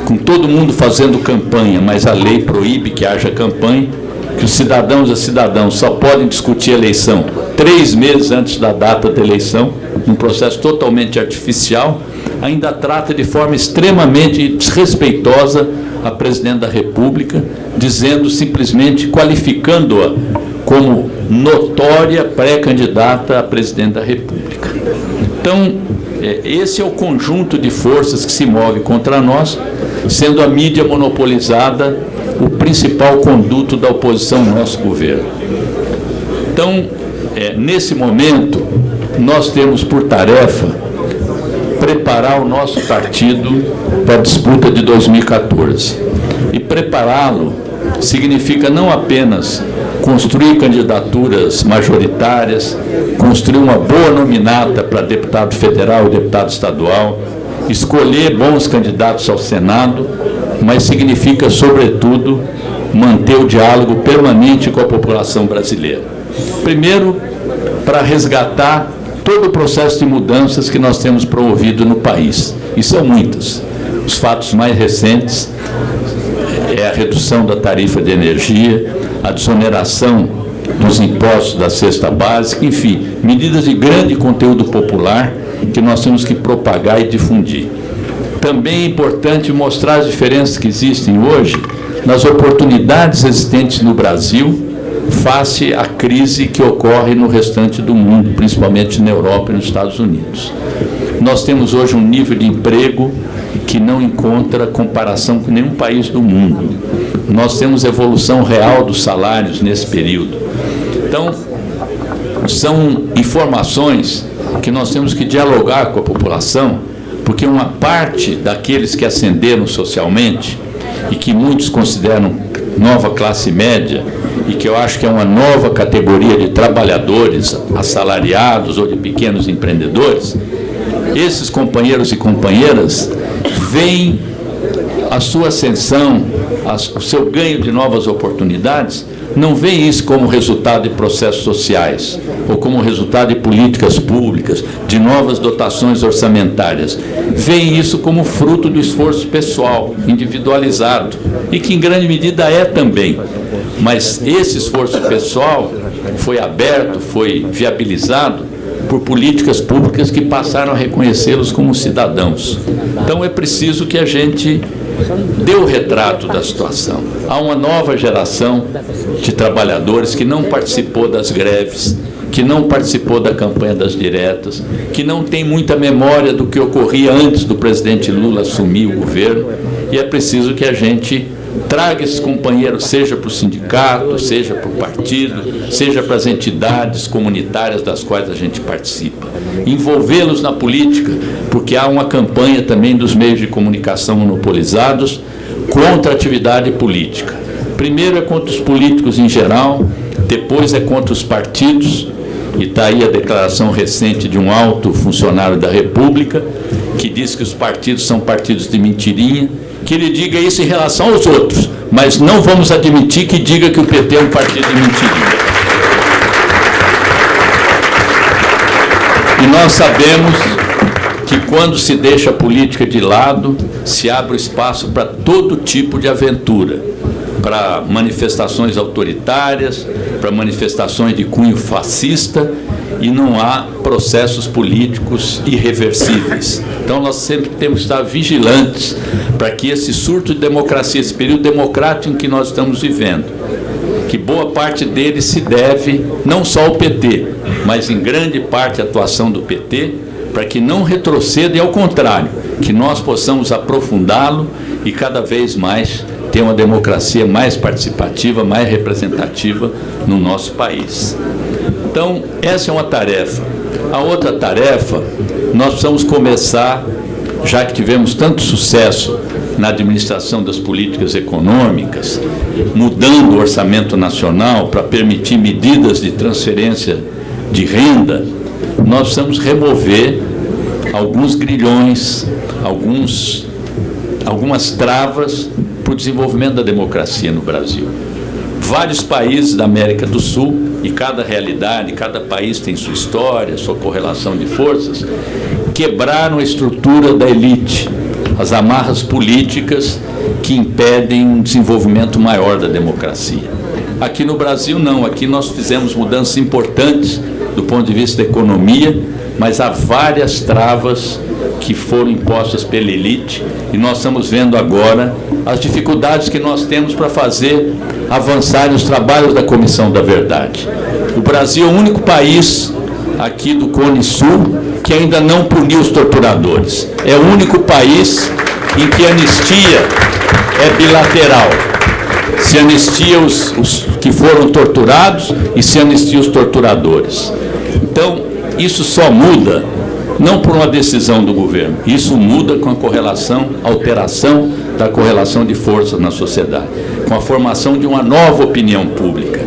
com todo mundo fazendo campanha, mas a lei proíbe que haja campanha, que os cidadãos e cidadãs só podem discutir a eleição 3 meses antes da data da eleição, num processo totalmente artificial, ainda trata de forma extremamente desrespeitosa a presidente da República, dizendo simplesmente, qualificando-a como notória pré-candidata a presidente da República. Então, esse é o conjunto de forças que se move contra nós, sendo a mídia monopolizada o principal conduto da oposição ao nosso governo. Então, nesse momento, nós temos por tarefa preparar o nosso partido para a disputa de 2014. E prepará-lo significa não apenas construir candidaturas majoritárias, construir uma boa nominata para deputado federal e deputado estadual, escolher bons candidatos ao Senado, mas significa, sobretudo, manter o diálogo permanente com a população brasileira. Primeiro, para resgatar todo o processo de mudanças que nós temos promovido no país, e são muitas. Os fatos mais recentes é a redução da tarifa de energia, a desoneração dos impostos da cesta básica, enfim, medidas de grande conteúdo popular que nós temos que propagar e difundir. Também é importante mostrar as diferenças que existem hoje nas oportunidades existentes no Brasil face à crise que ocorre no restante do mundo, principalmente na Europa e nos Estados Unidos. Nós temos hoje um nível de emprego que não encontra comparação com nenhum país do mundo. Nós temos evolução real dos salários nesse período. Então, são informações que nós temos que dialogar com a população, porque uma parte daqueles que ascenderam socialmente e que muitos consideram nova classe média, e que eu acho que é uma nova categoria de trabalhadores assalariados ou de pequenos empreendedores, esses companheiros e companheiras veem a sua ascensão, o seu ganho de novas oportunidades, não veem isso como resultado de processos sociais, ou como resultado de políticas públicas, de novas dotações orçamentárias. Veem isso como fruto do esforço pessoal, individualizado, e que em grande medida é também. Mas esse esforço pessoal foi aberto, foi viabilizado por políticas públicas que passaram a reconhecê-los como cidadãos. Então é preciso que a gente dê o retrato da situação. Há uma nova geração de trabalhadores que não participou das greves, que não participou da campanha das diretas, que não tem muita memória do que ocorria antes do presidente Lula assumir o governo, e é preciso que a gente traga esses companheiros, seja para o sindicato, seja para o partido, seja para as entidades comunitárias das quais a gente participa. Envolvê-los na política, porque há uma campanha também dos meios de comunicação monopolizados contra a atividade política. Primeiro é contra os políticos em geral, depois é contra os partidos, e está aí a declaração recente de um alto funcionário da República, que diz que os partidos são partidos de mentirinha, que ele diga isso em relação aos outros, mas não vamos admitir que diga que o PT é um partido de mentirinha. E nós sabemos que quando se deixa a política de lado, se abre espaço para todo tipo de aventura, para manifestações autoritárias, para manifestações de cunho fascista, e não há processos políticos irreversíveis. Então, nós sempre temos que estar vigilantes para que esse surto de democracia, esse período democrático em que nós estamos vivendo, que boa parte dele se deve não só ao PT, mas em grande parte à atuação do PT, para que não retroceda e, ao contrário, que nós possamos aprofundá-lo e cada vez mais ter uma democracia mais participativa, mais representativa no nosso país. Então, essa é uma tarefa. A outra tarefa, nós precisamos começar, já que tivemos tanto sucesso na administração das políticas econômicas, mudando o orçamento nacional para permitir medidas de transferência de renda, nós precisamos remover alguns grilhões, algumas travas para o desenvolvimento da democracia no Brasil. Vários países da América do Sul, e cada realidade, cada país tem sua história, sua correlação de forças, quebraram a estrutura da elite, as amarras políticas que impedem um desenvolvimento maior da democracia. Aqui no Brasil, não. Aqui nós fizemos mudanças importantes do ponto de vista da economia, mas há várias travas que foram impostas pela elite, e nós estamos vendo agora as dificuldades que nós temos para fazer avançar os trabalhos da Comissão da Verdade. O Brasil é o único país aqui do Cone Sul que ainda não puniu os torturadores. É o único país em que a anistia é bilateral. Se anistia os que foram torturados e se anistia os torturadores. Então, isso só muda não por uma decisão do governo, isso muda com a alteração da correlação de forças na sociedade, com a formação de uma nova opinião pública.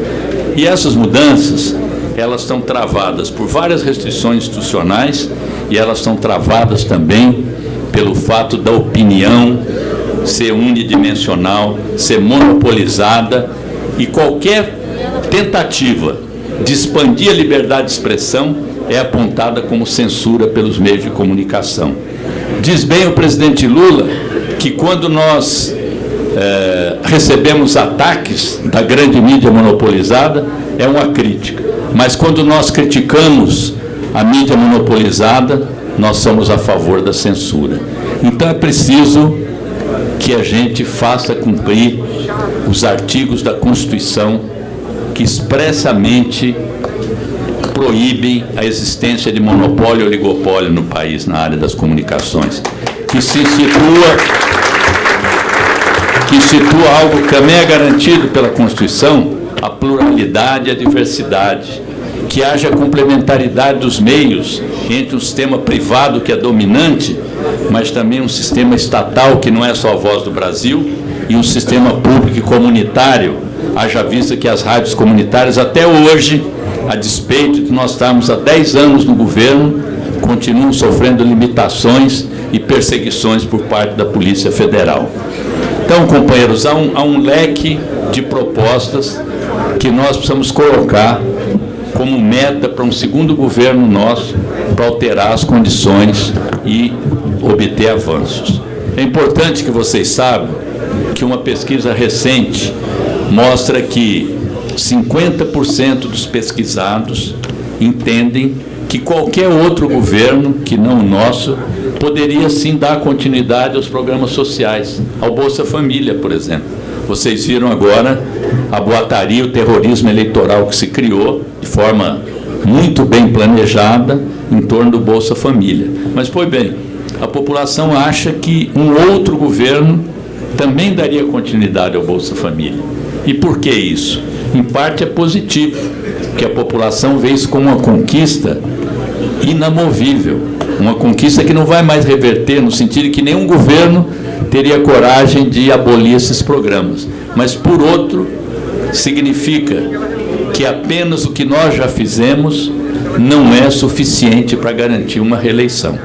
E essas mudanças, elas estão travadas por várias restrições institucionais e elas estão travadas também pelo fato da opinião ser unidimensional, ser monopolizada, e qualquer tentativa de expandir a liberdade de expressão é apontada como censura pelos meios de comunicação. Diz bem o presidente Lula que quando nós recebemos ataques da grande mídia monopolizada, é uma crítica. Mas quando nós criticamos a mídia monopolizada, nós somos a favor da censura. Então é preciso que a gente faça cumprir os artigos da Constituição que expressamente proíbem a existência de monopólio e oligopólio no país na área das comunicações, que se situa algo que também é garantido pela Constituição, a pluralidade e a diversidade, que haja complementaridade dos meios entre um sistema privado que é dominante, mas também um sistema estatal que não é só a Voz do Brasil, e um sistema público e comunitário, haja vista que as rádios comunitárias até hoje, a despeito de nós estarmos há 10 anos no governo, continuam sofrendo limitações e perseguições por parte da Polícia Federal. Então, companheiros, há um leque de propostas que nós precisamos colocar como meta para um segundo governo nosso, para alterar as condições e obter avanços. É importante que vocês saibam que uma pesquisa recente mostra que 50% dos pesquisados entendem que qualquer outro governo, que não o nosso, poderia sim dar continuidade aos programas sociais, ao Bolsa Família, por exemplo. Vocês viram agora a boataria, o terrorismo eleitoral que se criou de forma muito bem planejada em torno do Bolsa Família. Mas, pois bem, a população acha que um outro governo também daria continuidade ao Bolsa Família. E por que isso? Em parte é positivo, que a população vê isso como uma conquista inamovível, uma conquista que não vai mais reverter, no sentido de que nenhum governo teria coragem de abolir esses programas. Mas, por outro, significa que apenas o que nós já fizemos não é suficiente para garantir uma reeleição.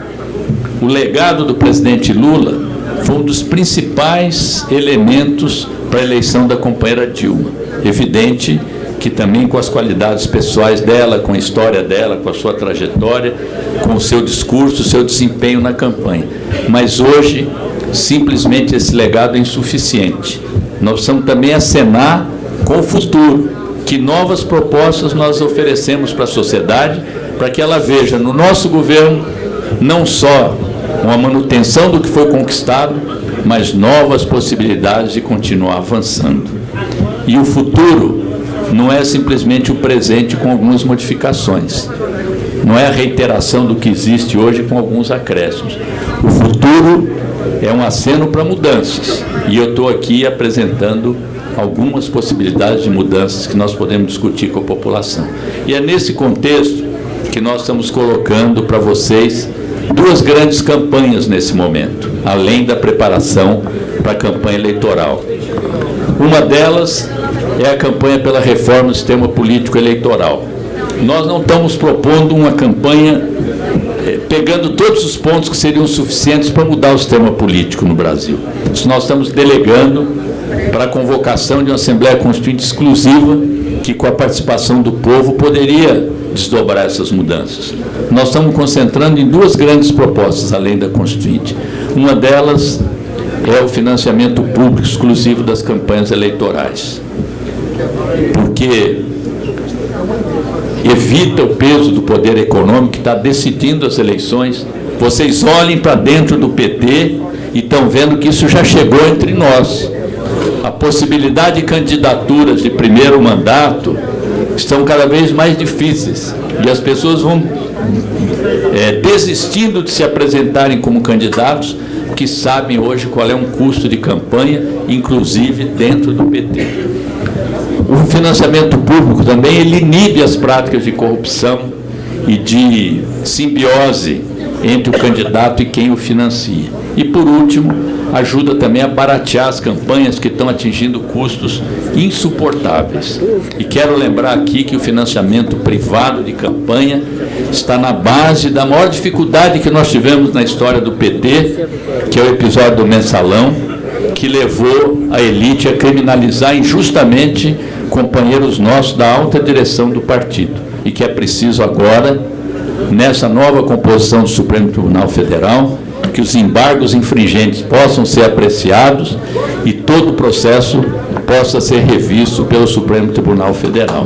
O legado do presidente Lula foi um dos principais elementos para a eleição da companheira Dilma. Evidente que também com as qualidades pessoais dela, com a história dela, com a sua trajetória, com o seu discurso, o seu desempenho na campanha. Mas hoje, simplesmente esse legado é insuficiente. Nós precisamos também acenar com o futuro, que novas propostas nós oferecemos para a sociedade, para que ela veja no nosso governo não só uma manutenção do que foi conquistado, mas novas possibilidades de continuar avançando. E o futuro não é simplesmente o presente com algumas modificações, não é a reiteração do que existe hoje com alguns acréscimos. O futuro é um aceno para mudanças, e eu estou aqui apresentando algumas possibilidades de mudanças que nós podemos discutir com a população. E é nesse contexto que nós estamos colocando para vocês duas grandes campanhas nesse momento, além da preparação para a campanha eleitoral. Uma delas é a campanha pela reforma do sistema político eleitoral. Nós não estamos propondo uma campanha pegando todos os pontos que seriam suficientes para mudar o sistema político no Brasil. Isso nós estamos delegando para a convocação de uma Assembleia Constituinte exclusiva, que com a participação do povo poderia desdobrar essas mudanças. Nós estamos concentrando em duas grandes propostas, além da Constituinte. Uma delas é o financiamento público exclusivo das campanhas eleitorais, porque evita o peso do poder econômico que está decidindo as eleições. Vocês olhem para dentro do PT e estão vendo que isso já chegou entre nós. A possibilidade de candidaturas de primeiro mandato estão cada vez mais difíceis e as pessoas vão desistindo de se apresentarem como candidatos, que sabem hoje qual é um custo de campanha, inclusive dentro do PT. O financiamento público também ele inibe as práticas de corrupção e de simbiose entre o candidato e quem o financia. E, por último, ajuda também a baratear as campanhas que estão atingindo custos insuportáveis. E quero lembrar aqui que o financiamento privado de campanha está na base da maior dificuldade que nós tivemos na história do PT, que é o episódio do mensalão, que levou a elite a criminalizar injustamente companheiros nossos da alta direção do partido. E que é preciso agora, nessa nova composição do Supremo Tribunal Federal, que os embargos infringentes possam ser apreciados e todo o processo possa ser revisto pelo Supremo Tribunal Federal.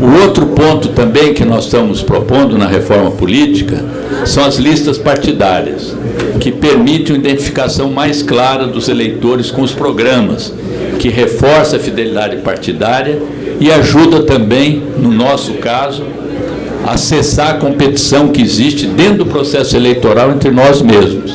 O outro ponto também que nós estamos propondo na reforma política são as listas partidárias, que permitem uma identificação mais clara dos eleitores com os programas, que reforça a fidelidade partidária e ajuda também, no nosso caso, a cessar a competição que existe dentro do processo eleitoral entre nós mesmos.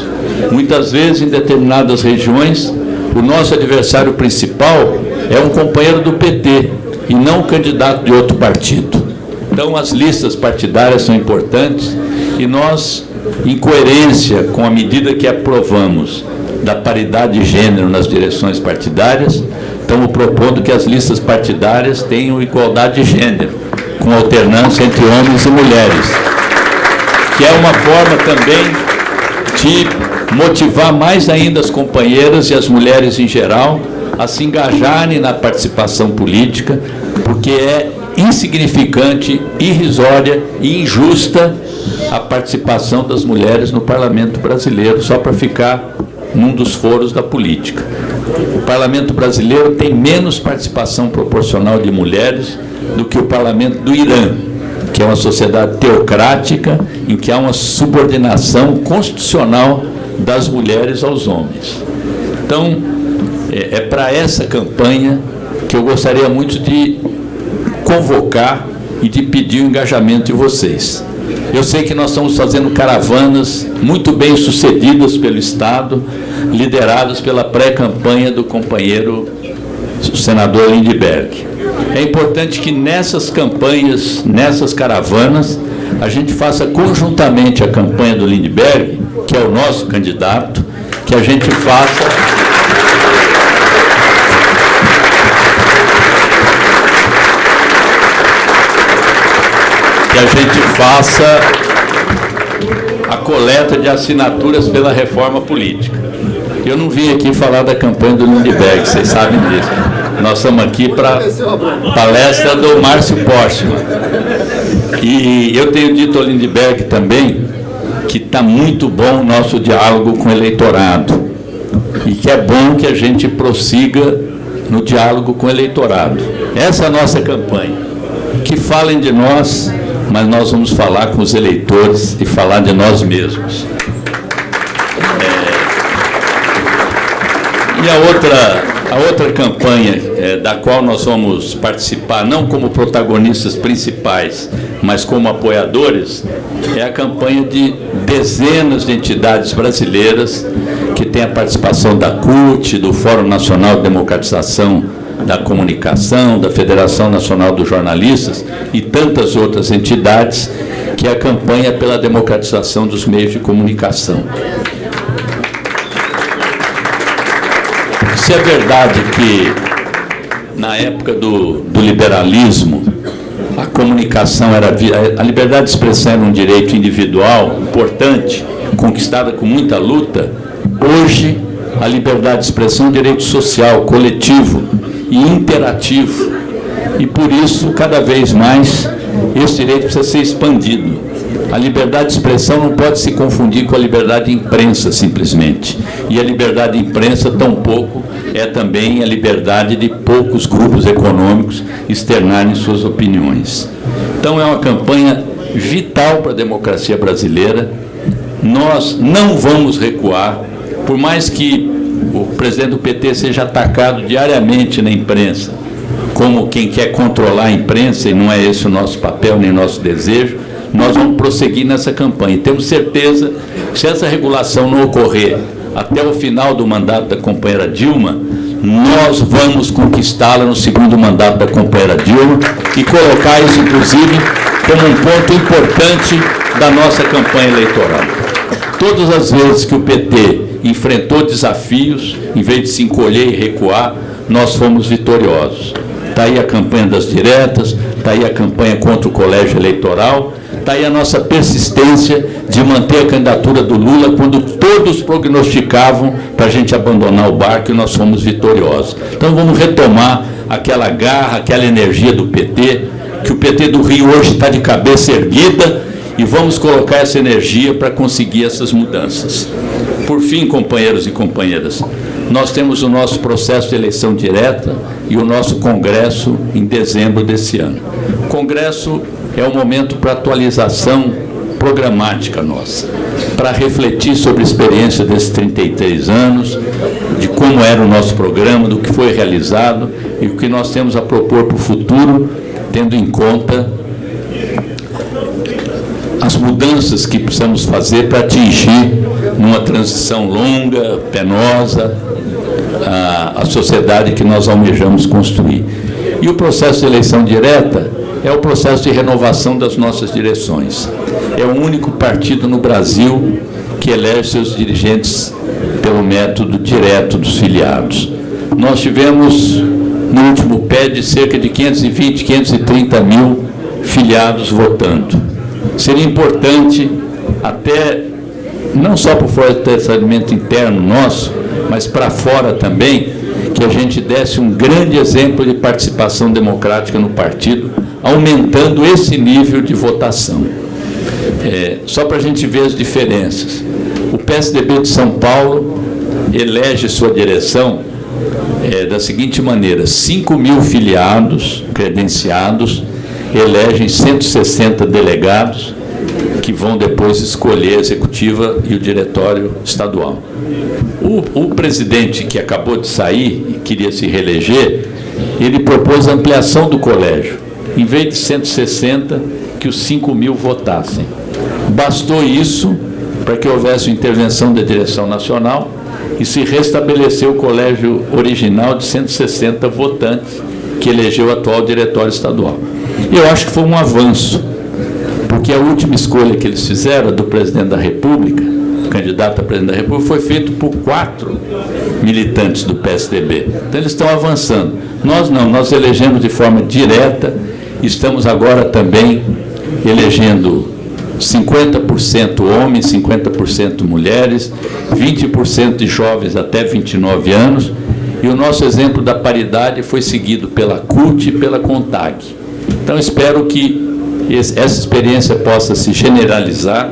Muitas vezes, em determinadas regiões, o nosso adversário principal é um companheiro do PT e não um candidato de outro partido. Então, as listas partidárias são importantes e nós, em coerência com a medida que aprovamos da paridade de gênero nas direções partidárias, estamos propondo que as listas partidárias tenham igualdade de gênero, com alternância entre homens e mulheres, que é uma forma também de motivar mais ainda as companheiras e as mulheres em geral a se engajarem na participação política, porque é insignificante, irrisória e injusta a participação das mulheres no parlamento brasileiro, só para ficar num dos foros da política. O parlamento brasileiro tem menos participação proporcional de mulheres do que o parlamento do Irã, que é uma sociedade teocrática em que há uma subordinação constitucional das mulheres aos homens. Então, é para essa campanha que eu gostaria muito de convocar e de pedir o engajamento de vocês. Eu sei que nós estamos fazendo caravanas muito bem sucedidas pelo Estado, lideradas pela pré-campanha do companheiro o senador Lindbergh. É importante que nessas campanhas, nessas caravanas, a gente faça conjuntamente a campanha do Lindbergh, que é o nosso candidato, que a gente faça a coleta de assinaturas pela reforma política. Eu não vim aqui falar da campanha do Lindbergh, vocês sabem disso. Nós estamos aqui para a palestra do Márcio Postman. E eu tenho dito ao Lindbergh também que está muito bom o nosso diálogo com o eleitorado e que é bom que a gente prossiga no diálogo com o eleitorado. Essa é a nossa campanha. Que falem de nós, mas nós vamos falar com os eleitores e falar de nós mesmos. E a outra campanha da qual nós vamos participar, não como protagonistas principais, mas como apoiadores, é a campanha de dezenas de entidades brasileiras que tem a participação da CUT, do Fórum Nacional de Democratização da Comunicação, da Federação Nacional dos Jornalistas e tantas outras entidades, que é a campanha pela democratização dos meios de comunicação. Se é verdade que, na época do liberalismo, a comunicação era... A liberdade de expressão era um direito individual importante, conquistada com muita luta, hoje a liberdade de expressão é um direito social, coletivo e interativo. E, por isso, cada vez mais, esse direito precisa ser expandido. A liberdade de expressão não pode se confundir com a liberdade de imprensa, simplesmente. E a liberdade de imprensa, tampouco, é também a liberdade de poucos grupos econômicos externarem suas opiniões. Então, é uma campanha vital para a democracia brasileira. Nós não vamos recuar, por mais que o presidente do PT seja atacado diariamente na imprensa, como quem quer controlar a imprensa, e não é esse o nosso papel nem nosso desejo, nós vamos prosseguir nessa campanha. E temos certeza que, se essa regulação não ocorrer até o final do mandato da companheira Dilma, nós vamos conquistá-la no segundo mandato da companheira Dilma e colocar isso, inclusive, como um ponto importante da nossa campanha eleitoral. Todas as vezes que o PT enfrentou desafios, em vez de se encolher e recuar, nós fomos vitoriosos. Está aí a campanha das diretas, está aí a campanha contra o colégio eleitoral, está aí a nossa persistência de manter a candidatura do Lula quando todos prognosticavam para a gente abandonar o barco, e nós fomos vitoriosos. Então vamos retomar aquela garra, aquela energia do PT, que o PT do Rio hoje está de cabeça erguida, e vamos colocar essa energia para conseguir essas mudanças. Por fim, companheiros e companheiras, nós temos o nosso processo de eleição direta e o nosso congresso em dezembro desse ano. O congresso é o momento para atualização programática nossa, para refletir sobre a experiência desses 33 anos, de como era o nosso programa, do que foi realizado e o que nós temos a propor para o futuro, tendo em conta as mudanças que precisamos fazer para atingir, numa transição longa, penosa, a sociedade que nós almejamos construir. E o processo de eleição direta é o processo de renovação das nossas direções. É o único partido no Brasil que elege seus dirigentes pelo método direto dos filiados. Nós tivemos, no último PED, cerca de 520, 530 mil filiados votando. Seria importante, até não só para o fortalecimento interno nosso, mas para fora também, que a gente desse um grande exemplo de participação democrática no partido, aumentando esse nível de votação. Só para a gente ver as diferenças. O PSDB de São Paulo elege sua direção da seguinte maneira: 5 mil filiados credenciados elegem 160 delegados, que vão depois escolher a executiva e o diretório estadual. O presidente que acabou de sair e queria se reeleger, ele propôs a ampliação do colégio. Em vez de 160, que os 5 mil votassem. Bastou isso para que houvesse uma intervenção da direção nacional e se restabeleceu o colégio original de 160 votantes que elegeu o atual diretório estadual. Eu acho que foi um avanço, porque a última escolha que eles fizeram do presidente da República, candidato a presidente da República, foi feito por 4 militantes do PSDB. Então eles estão avançando. Nós não, nós elegemos de forma direta, estamos agora também elegendo 50% homens, 50% mulheres, 20% de jovens até 29 anos, e o nosso exemplo da paridade foi seguido pela CUT e pela CONTAG. Então, espero que essa experiência possa se generalizar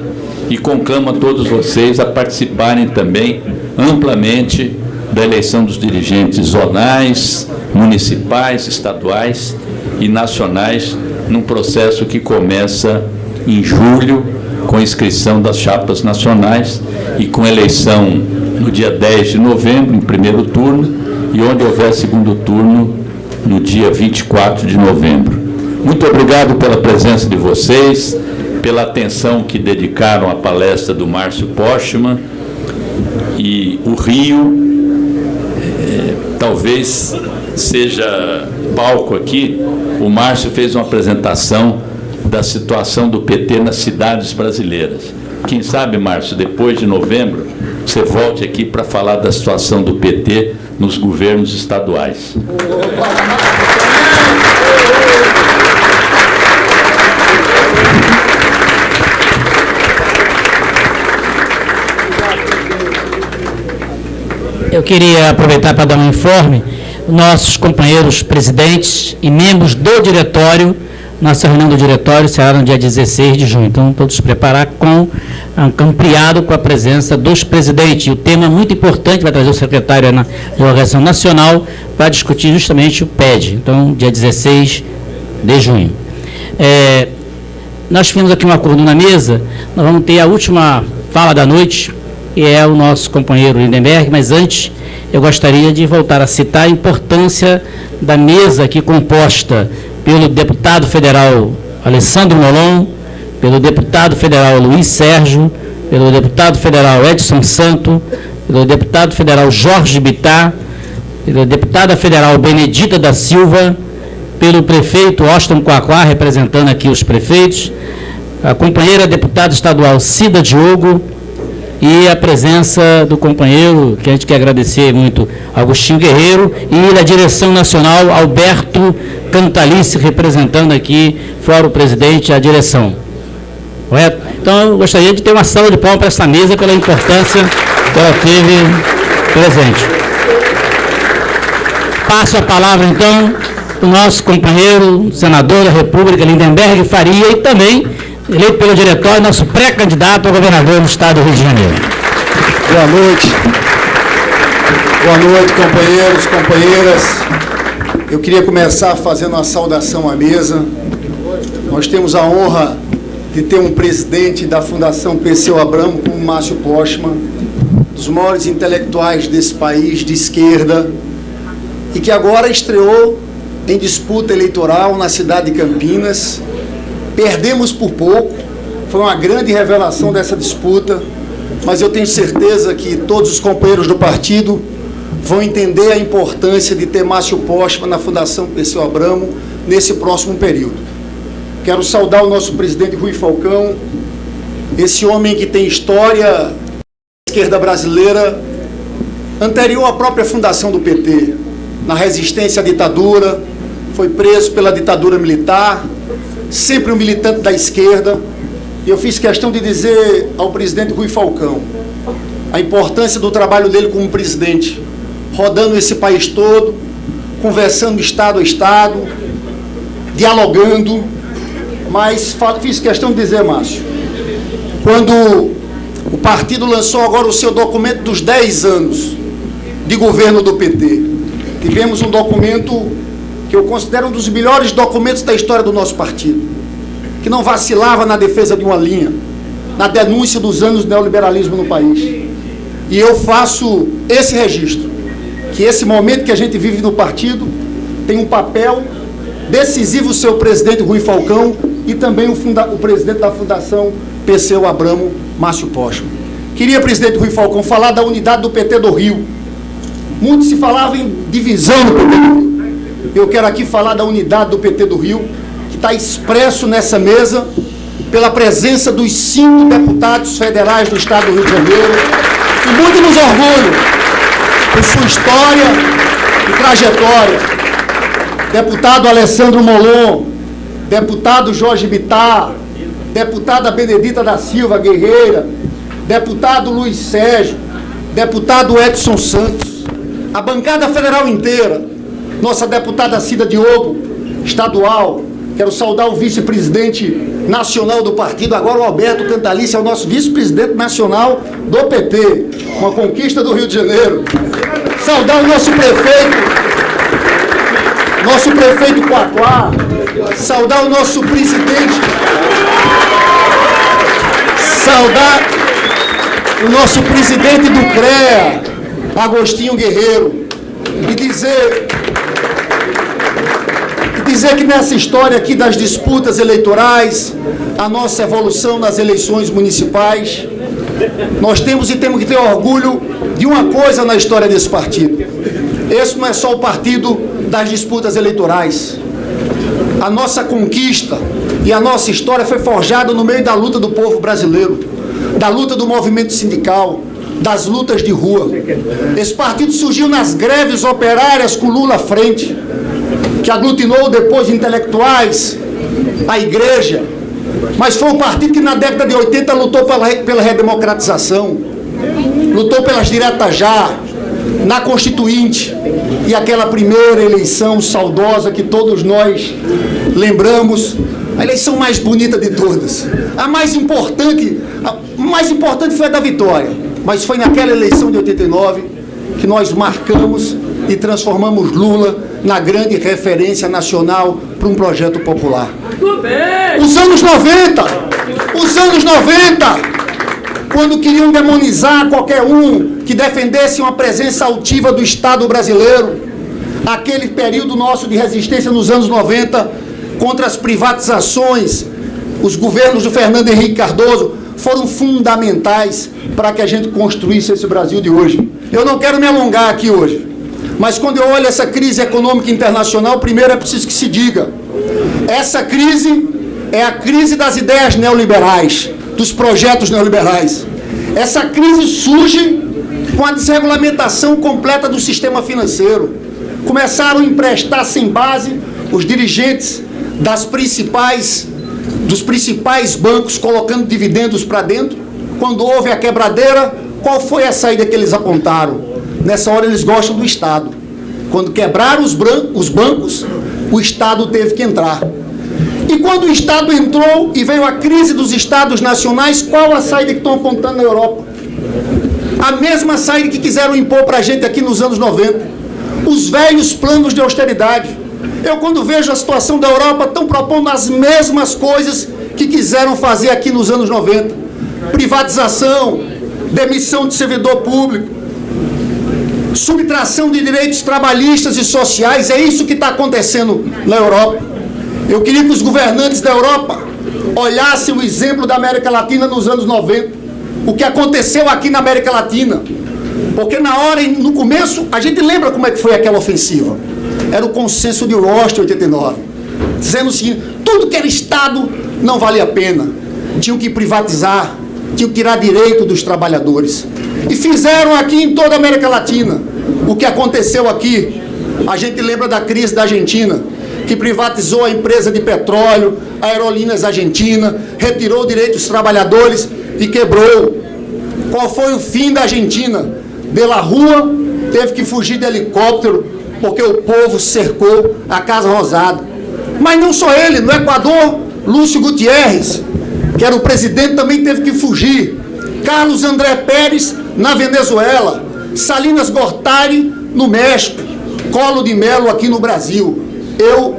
e conclamo a todos vocês a participarem também amplamente da eleição dos dirigentes zonais, municipais, estaduais e nacionais, num processo que começa em julho, com a inscrição das chapas nacionais e com eleição no dia 10 de novembro, em primeiro turno, e onde houver segundo turno, no dia 24 de novembro. Muito obrigado pela presença de vocês, pela atenção que dedicaram à palestra do Márcio Postman. E o Rio talvez seja palco aqui. O Márcio fez uma apresentação da situação do PT nas cidades brasileiras. Quem sabe, Márcio, depois de novembro, você volte aqui para falar da situação do PT nos governos estaduais. Eu queria aproveitar para dar um informe. Nossos companheiros presidentes e membros do diretório Nossa reunião do diretório será no dia 16 de junho. Então, todos se preparar ampliado com a presença dos presidentes. E o tema muito importante vai trazer o secretário de Organização Nacional para discutir justamente o PED. Então, dia 16 de junho. Nós tivemos aqui um acordo na mesa, nós vamos ter a última fala da noite, que é o nosso companheiro Lindenberg, mas antes eu gostaria de voltar a citar a importância da mesa aqui composta pelo deputado federal Alessandro Molon, pelo deputado federal Luiz Sérgio, pelo deputado federal Edson Santo, pelo deputado federal Jorge Bittar, pela deputada federal Benedita da Silva, pelo prefeito Austin Quaquá, representando aqui os prefeitos, a companheira deputada estadual Cida Diogo e a presença do companheiro, que a gente quer agradecer muito, Agostinho Guerreiro, e da direção nacional, Alberto Cantalice, representando aqui, fora o presidente, a direção. Correto? Então, eu gostaria de ter uma salva de palmas para essa mesa, pela importância que ela teve presente. Passo a palavra, então, para o nosso companheiro, senador da República, Lindenberg Faria, e também eleito pelo diretório, nosso pré-candidato a governador do estado do Rio de Janeiro. Boa noite. Boa noite, companheiros, companheiras. Eu queria começar fazendo uma saudação à mesa. Nós temos a honra de ter um presidente da Fundação Perseu Abramo, como Márcio Postman, dos maiores intelectuais desse país, de esquerda, e que agora estreou em disputa eleitoral na cidade de Campinas. Perdemos por pouco, foi uma grande revelação dessa disputa, mas eu tenho certeza que todos os companheiros do partido vão entender a importância de ter Márcio Postman na Fundação Perseu Abramo nesse próximo período. Quero saudar o nosso presidente Rui Falcão, esse homem que tem história da esquerda brasileira anterior à própria fundação do PT, na resistência à ditadura, foi preso pela ditadura militar, sempre um militante da esquerda, e eu fiz questão de dizer ao presidente Rui Falcão a importância do trabalho dele como presidente, rodando esse país todo, conversando estado a estado, dialogando, mas fiz questão de dizer, Márcio, quando o partido lançou agora o seu documento dos 10 anos de governo do PT, tivemos um documento que eu considero um dos melhores documentos da história do nosso partido, que não vacilava na defesa de uma linha, na denúncia dos anos do neoliberalismo no país. E eu faço esse registro, que esse momento que a gente vive no partido tem um papel decisivo o seu presidente Rui Falcão e também o presidente da Fundação Perseu Abramo, Márcio Postman. Queria, presidente Rui Falcão, falar da unidade do PT do Rio. Muito se falava em divisão do PT do Rio. Eu quero aqui falar da unidade do PT do Rio, que está expresso nessa mesa pela presença dos 5 deputados federais do estado do Rio de Janeiro, e muito nos orgulho por sua história e trajetória. Deputado Alessandro Molon, deputado Jorge Bittar, deputada Benedita da Silva Guerreira, deputado Luiz Sérgio, deputado Edson Santos, a bancada federal inteira, nossa deputada Cida Diogo, estadual. Quero saudar o vice-presidente nacional do partido, agora o Alberto Cantalice, é o nosso vice-presidente nacional do PT, uma conquista do Rio de Janeiro. Saudar o nosso prefeito Quaquá, saudar o nosso presidente, saudar o nosso presidente do CREA, Agostinho Guerreiro, e dizer que nessa história aqui das disputas eleitorais, a nossa evolução nas eleições municipais, nós temos que ter orgulho de uma coisa na história desse partido. Esse não é só o partido das disputas eleitorais. A nossa conquista e a nossa história foi forjada no meio da luta do povo brasileiro, da luta do movimento sindical, das lutas de rua. Esse partido surgiu nas greves operárias com Lula à frente, que aglutinou depois de intelectuais, a igreja, mas foi um partido que na década de 80 lutou pela redemocratização, lutou pelas diretas já, na Constituinte e aquela primeira eleição saudosa que todos nós lembramos, a eleição mais bonita de todas, a mais importante foi a da vitória, mas foi naquela eleição de 89 que nós marcamos e transformamos Lula na grande referência nacional para um projeto popular. Os anos 90, quando queriam demonizar qualquer um que defendesse uma presença altiva do Estado brasileiro, aquele período nosso de resistência nos anos 90 contra as privatizações, os governos do Fernando Henrique Cardoso foram fundamentais para que a gente construísse esse Brasil de hoje. Eu não quero me alongar aqui hoje, mas quando eu olho essa crise econômica internacional, primeiro é preciso que se diga, essa crise é a crise das ideias neoliberais, dos projetos neoliberais. Essa crise surge com a desregulamentação completa do sistema financeiro. Começaram a emprestar sem base os dirigentes dos principais bancos colocando dividendos para dentro. Quando houve a quebradeira, qual foi a saída que eles apontaram? Nessa hora eles gostam do Estado. Quando quebraram os bancos, o Estado teve que entrar. E quando o Estado entrou e veio a crise dos Estados nacionais, qual a saída que estão apontando na Europa? A mesma saída que quiseram impor para a gente aqui nos anos 90. Os velhos planos de austeridade. Eu, quando vejo a situação da Europa, estão propondo as mesmas coisas que quiseram fazer aqui nos anos 90. Privatização, demissão de servidor público, subtração de direitos trabalhistas e sociais. É isso que está acontecendo na Europa. Eu queria que os governantes da Europa olhassem o exemplo da América Latina nos anos 90. O que aconteceu aqui na América Latina. Porque no começo, a gente lembra como é que foi aquela ofensiva. Era o consenso de Washington, 89. Dizendo o seguinte, tudo que era Estado não valia a pena. Tinham que privatizar, tinham que tirar direito dos trabalhadores. E fizeram aqui em toda a América Latina. O que aconteceu aqui, a gente lembra da crise da Argentina, que privatizou a empresa de petróleo, a Aerolíneas Argentina, retirou direitos dos trabalhadores e quebrou. Qual foi o fim da Argentina? De la Rua teve que fugir de helicóptero porque o povo cercou a Casa Rosada. Mas não só ele, no Equador, Lúcio Gutiérrez, que era o presidente, também teve que fugir. Carlos André Pérez, na Venezuela. Salinas Gortari, no México. Collor de Mello, aqui no Brasil. Eu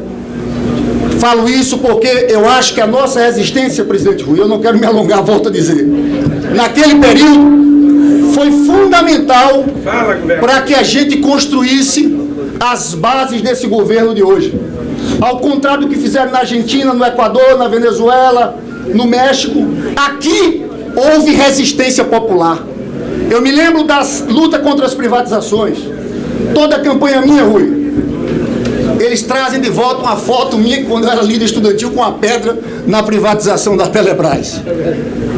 falo isso porque eu acho que a nossa resistência, presidente Rui, eu não quero me alongar, volto a dizer, naquele período foi fundamental para que a gente construísse as bases desse governo de hoje. Ao contrário do que fizeram na Argentina, no Equador, na Venezuela, no México, aqui houve resistência popular. Eu me lembro da luta contra as privatizações. Toda a campanha minha, Rui, eles trazem de volta uma foto minha quando eu era líder estudantil com a pedra na privatização da Telebrás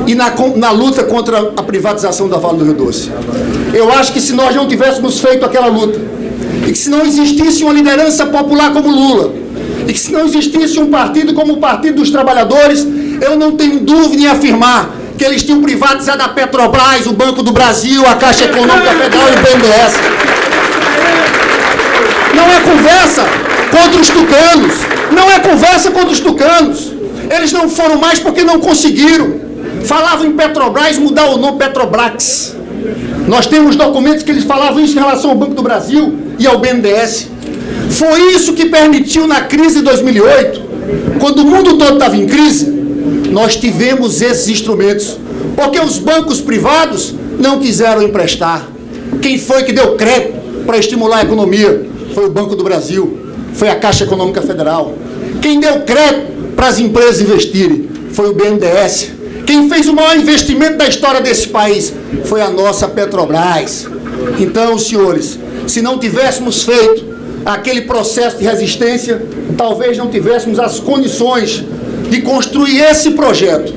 e na luta contra a privatização da Vale do Rio Doce. Eu acho que se nós não tivéssemos feito aquela luta e que se não existisse uma liderança popular como Lula e que se não existisse um partido como o Partido dos Trabalhadores, eu não tenho dúvida em afirmar que eles tinham privatizado a Petrobras, o Banco do Brasil, a Caixa Econômica Federal e o BNDES. Não é conversa contra os tucanos. Não é conversa contra os tucanos. Eles não foram mais porque não conseguiram. Falavam em Petrobras, mudar o nome Petrobras. Nós temos documentos que eles falavam isso em relação ao Banco do Brasil e ao BNDES. Foi isso que permitiu na crise de 2008, quando o mundo todo estava em crise, nós tivemos esses instrumentos. Porque os bancos privados não quiseram emprestar. Quem foi que deu crédito para estimular a economia? Foi o Banco do Brasil, foi a Caixa Econômica Federal. Quem deu crédito para as empresas investirem foi o BNDES. Quem fez o maior investimento da história desse país foi a nossa Petrobras. Então, senhores, se não tivéssemos feito aquele processo de resistência, talvez não tivéssemos as condições de construir esse projeto,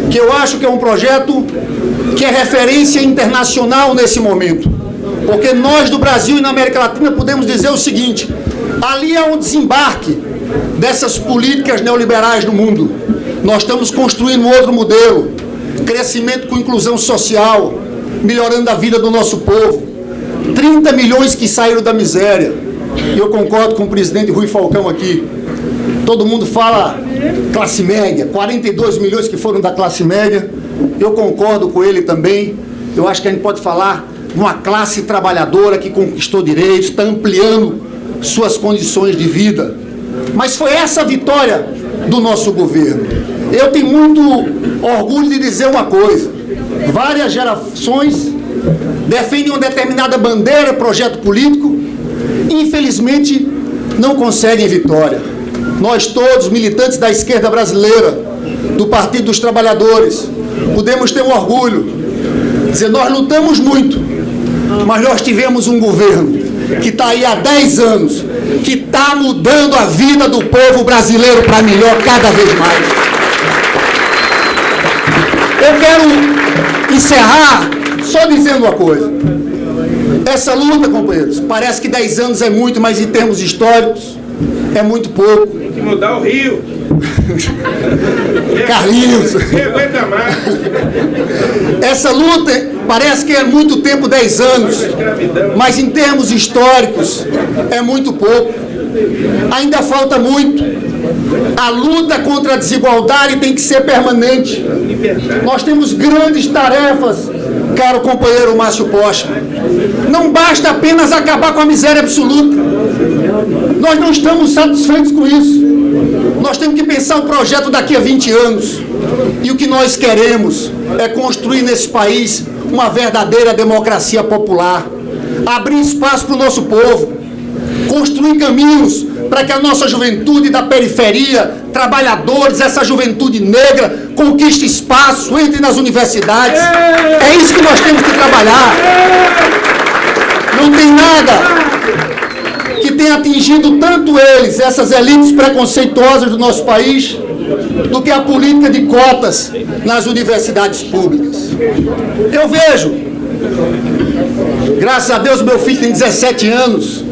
que eu acho que é um projeto que é referência internacional nesse momento. Porque nós do Brasil e na América Latina podemos dizer o seguinte, ali é um desembarque dessas políticas neoliberais no mundo. Nós estamos construindo um outro modelo, crescimento com inclusão social, melhorando a vida do nosso povo. 30 milhões que saíram da miséria. E eu concordo com o presidente Rui Falcão aqui. Todo mundo fala classe média, 42 milhões que foram da classe média. Eu concordo com ele também. Eu acho que a gente pode falar de uma classe trabalhadora que conquistou direitos, está ampliando suas condições de vida. Mas foi essa a vitória do nosso governo. Eu tenho muito orgulho de dizer uma coisa. Várias gerações defendem uma determinada bandeira, projeto político, e infelizmente não conseguem vitória. Nós todos, militantes da esquerda brasileira, do Partido dos Trabalhadores, podemos ter um orgulho, dizer, nós lutamos muito, mas nós tivemos um governo que está aí há 10 anos, que está mudando a vida do povo brasileiro para melhor cada vez mais. Eu quero encerrar só dizendo uma coisa. Essa luta, companheiros, parece que 10 anos é muito, mas em termos históricos é muito pouco. Tem que mudar o Rio. Carlinhos. Quem aguenta mais? Essa luta parece que é muito tempo, 10 anos, mas em termos históricos é muito pouco. Ainda falta muito. A luta contra a desigualdade tem que ser permanente. Nós temos grandes tarefas, caro companheiro Márcio Postman. Não basta apenas acabar com a miséria absoluta. Nós não estamos satisfeitos com isso. Nós temos que pensar o projeto daqui a 20 anos. E o que nós queremos é construir nesse país uma verdadeira democracia popular. Abrir espaço para o nosso povo. Construir caminhos para que a nossa juventude da periferia, trabalhadores, essa juventude negra, conquiste espaço, entre nas universidades. É isso que nós temos que trabalhar. Não tem nada que tenha atingido tanto eles, essas elites preconceituosas do nosso país, do que a política de cotas nas universidades públicas. Eu vejo, graças a Deus, meu filho tem 17 anos,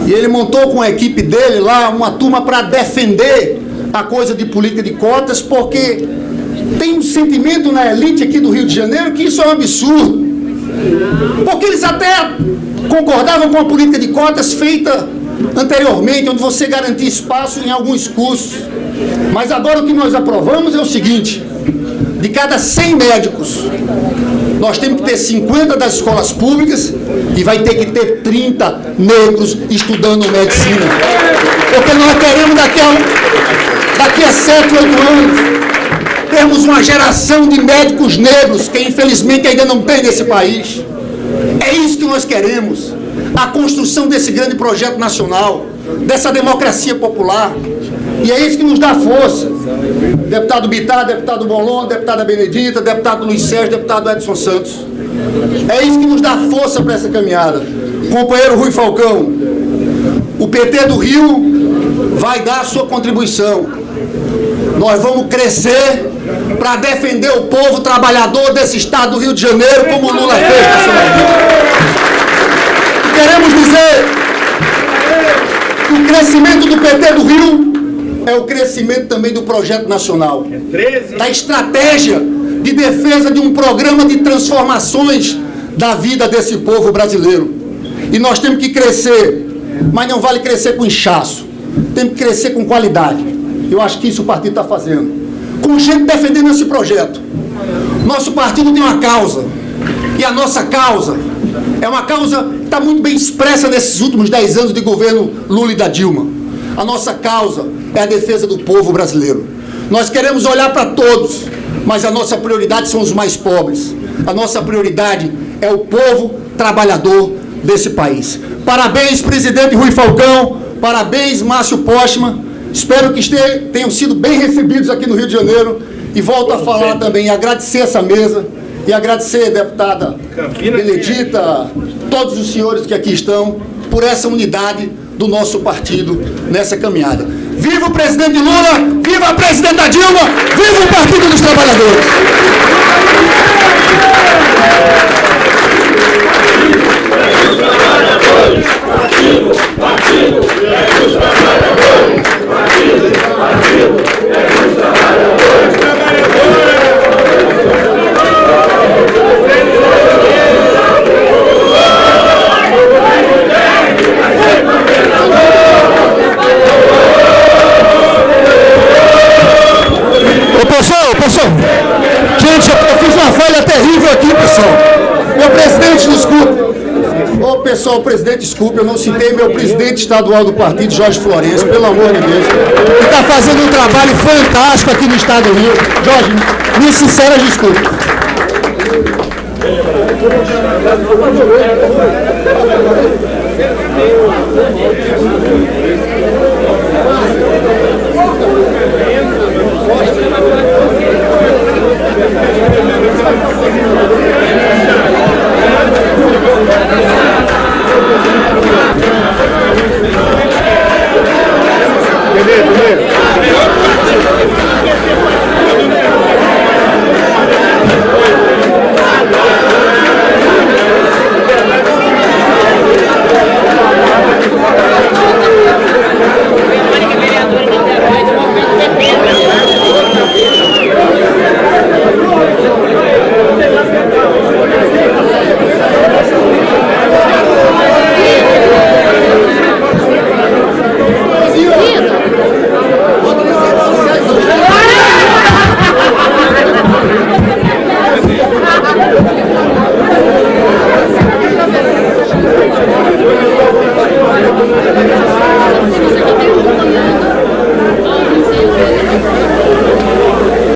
e ele montou com a equipe dele lá uma turma para defender a coisa de política de cotas, porque tem um sentimento na elite aqui do Rio de Janeiro que isso é um absurdo. Porque eles até concordavam com a política de cotas feita anteriormente, onde você garantia espaço em alguns cursos. Mas agora o que nós aprovamos é o seguinte: de cada 100 médicos, nós temos que ter 50 das escolas públicas e vai ter que ter 30 negros estudando medicina. Porque nós queremos daqui a 7, 8 anos, termos uma geração de médicos negros que infelizmente ainda não tem nesse país. É isso que nós queremos. A construção desse grande projeto nacional, dessa democracia popular. E é isso que nos dá força. Deputado Bittar, deputado Bolon, deputada Benedita, deputado Luiz Sérgio, deputado Edson Santos. É isso que nos dá força para essa caminhada. Companheiro Rui Falcão, o PT do Rio vai dar a sua contribuição. Nós vamos crescer para defender o povo trabalhador desse estado do Rio de Janeiro, como o Lula fez na sua vida. Queremos dizer que o crescimento do PT do Rio é o crescimento também do projeto nacional, da estratégia de defesa de um programa de transformações da vida desse povo brasileiro. E nós temos que crescer, mas não vale crescer com inchaço, temos que crescer com qualidade. Eu acho que isso o partido está fazendo, com gente defendendo esse projeto. Nosso partido tem uma causa, e a nossa causa é uma causa que está muito bem expressa nesses últimos 10 anos de governo Lula e da Dilma. A nossa causa é a defesa do povo brasileiro. Nós queremos olhar para todos, mas a nossa prioridade são os mais pobres. A nossa prioridade é o povo trabalhador desse país. Parabéns, presidente Rui Falcão, parabéns, Márcio Postman. Espero que tenham sido bem recebidos aqui no Rio de Janeiro. E volto a falar também, agradecer essa mesa, e agradecer, deputada Benedita, todos os senhores que aqui estão, por essa unidade do nosso partido nessa caminhada. Viva o presidente Lula, viva a presidenta Dilma, viva o Partido dos Trabalhadores! nível aqui, pessoal. Meu presidente, desculpe. Ô, pessoal, presidente, desculpe, eu não citei meu presidente estadual do partido, Jorge Florencio, pelo amor de Deus. Que está fazendo um trabalho fantástico aqui no estado do Rio. Jorge, minhas sinceras desculpas.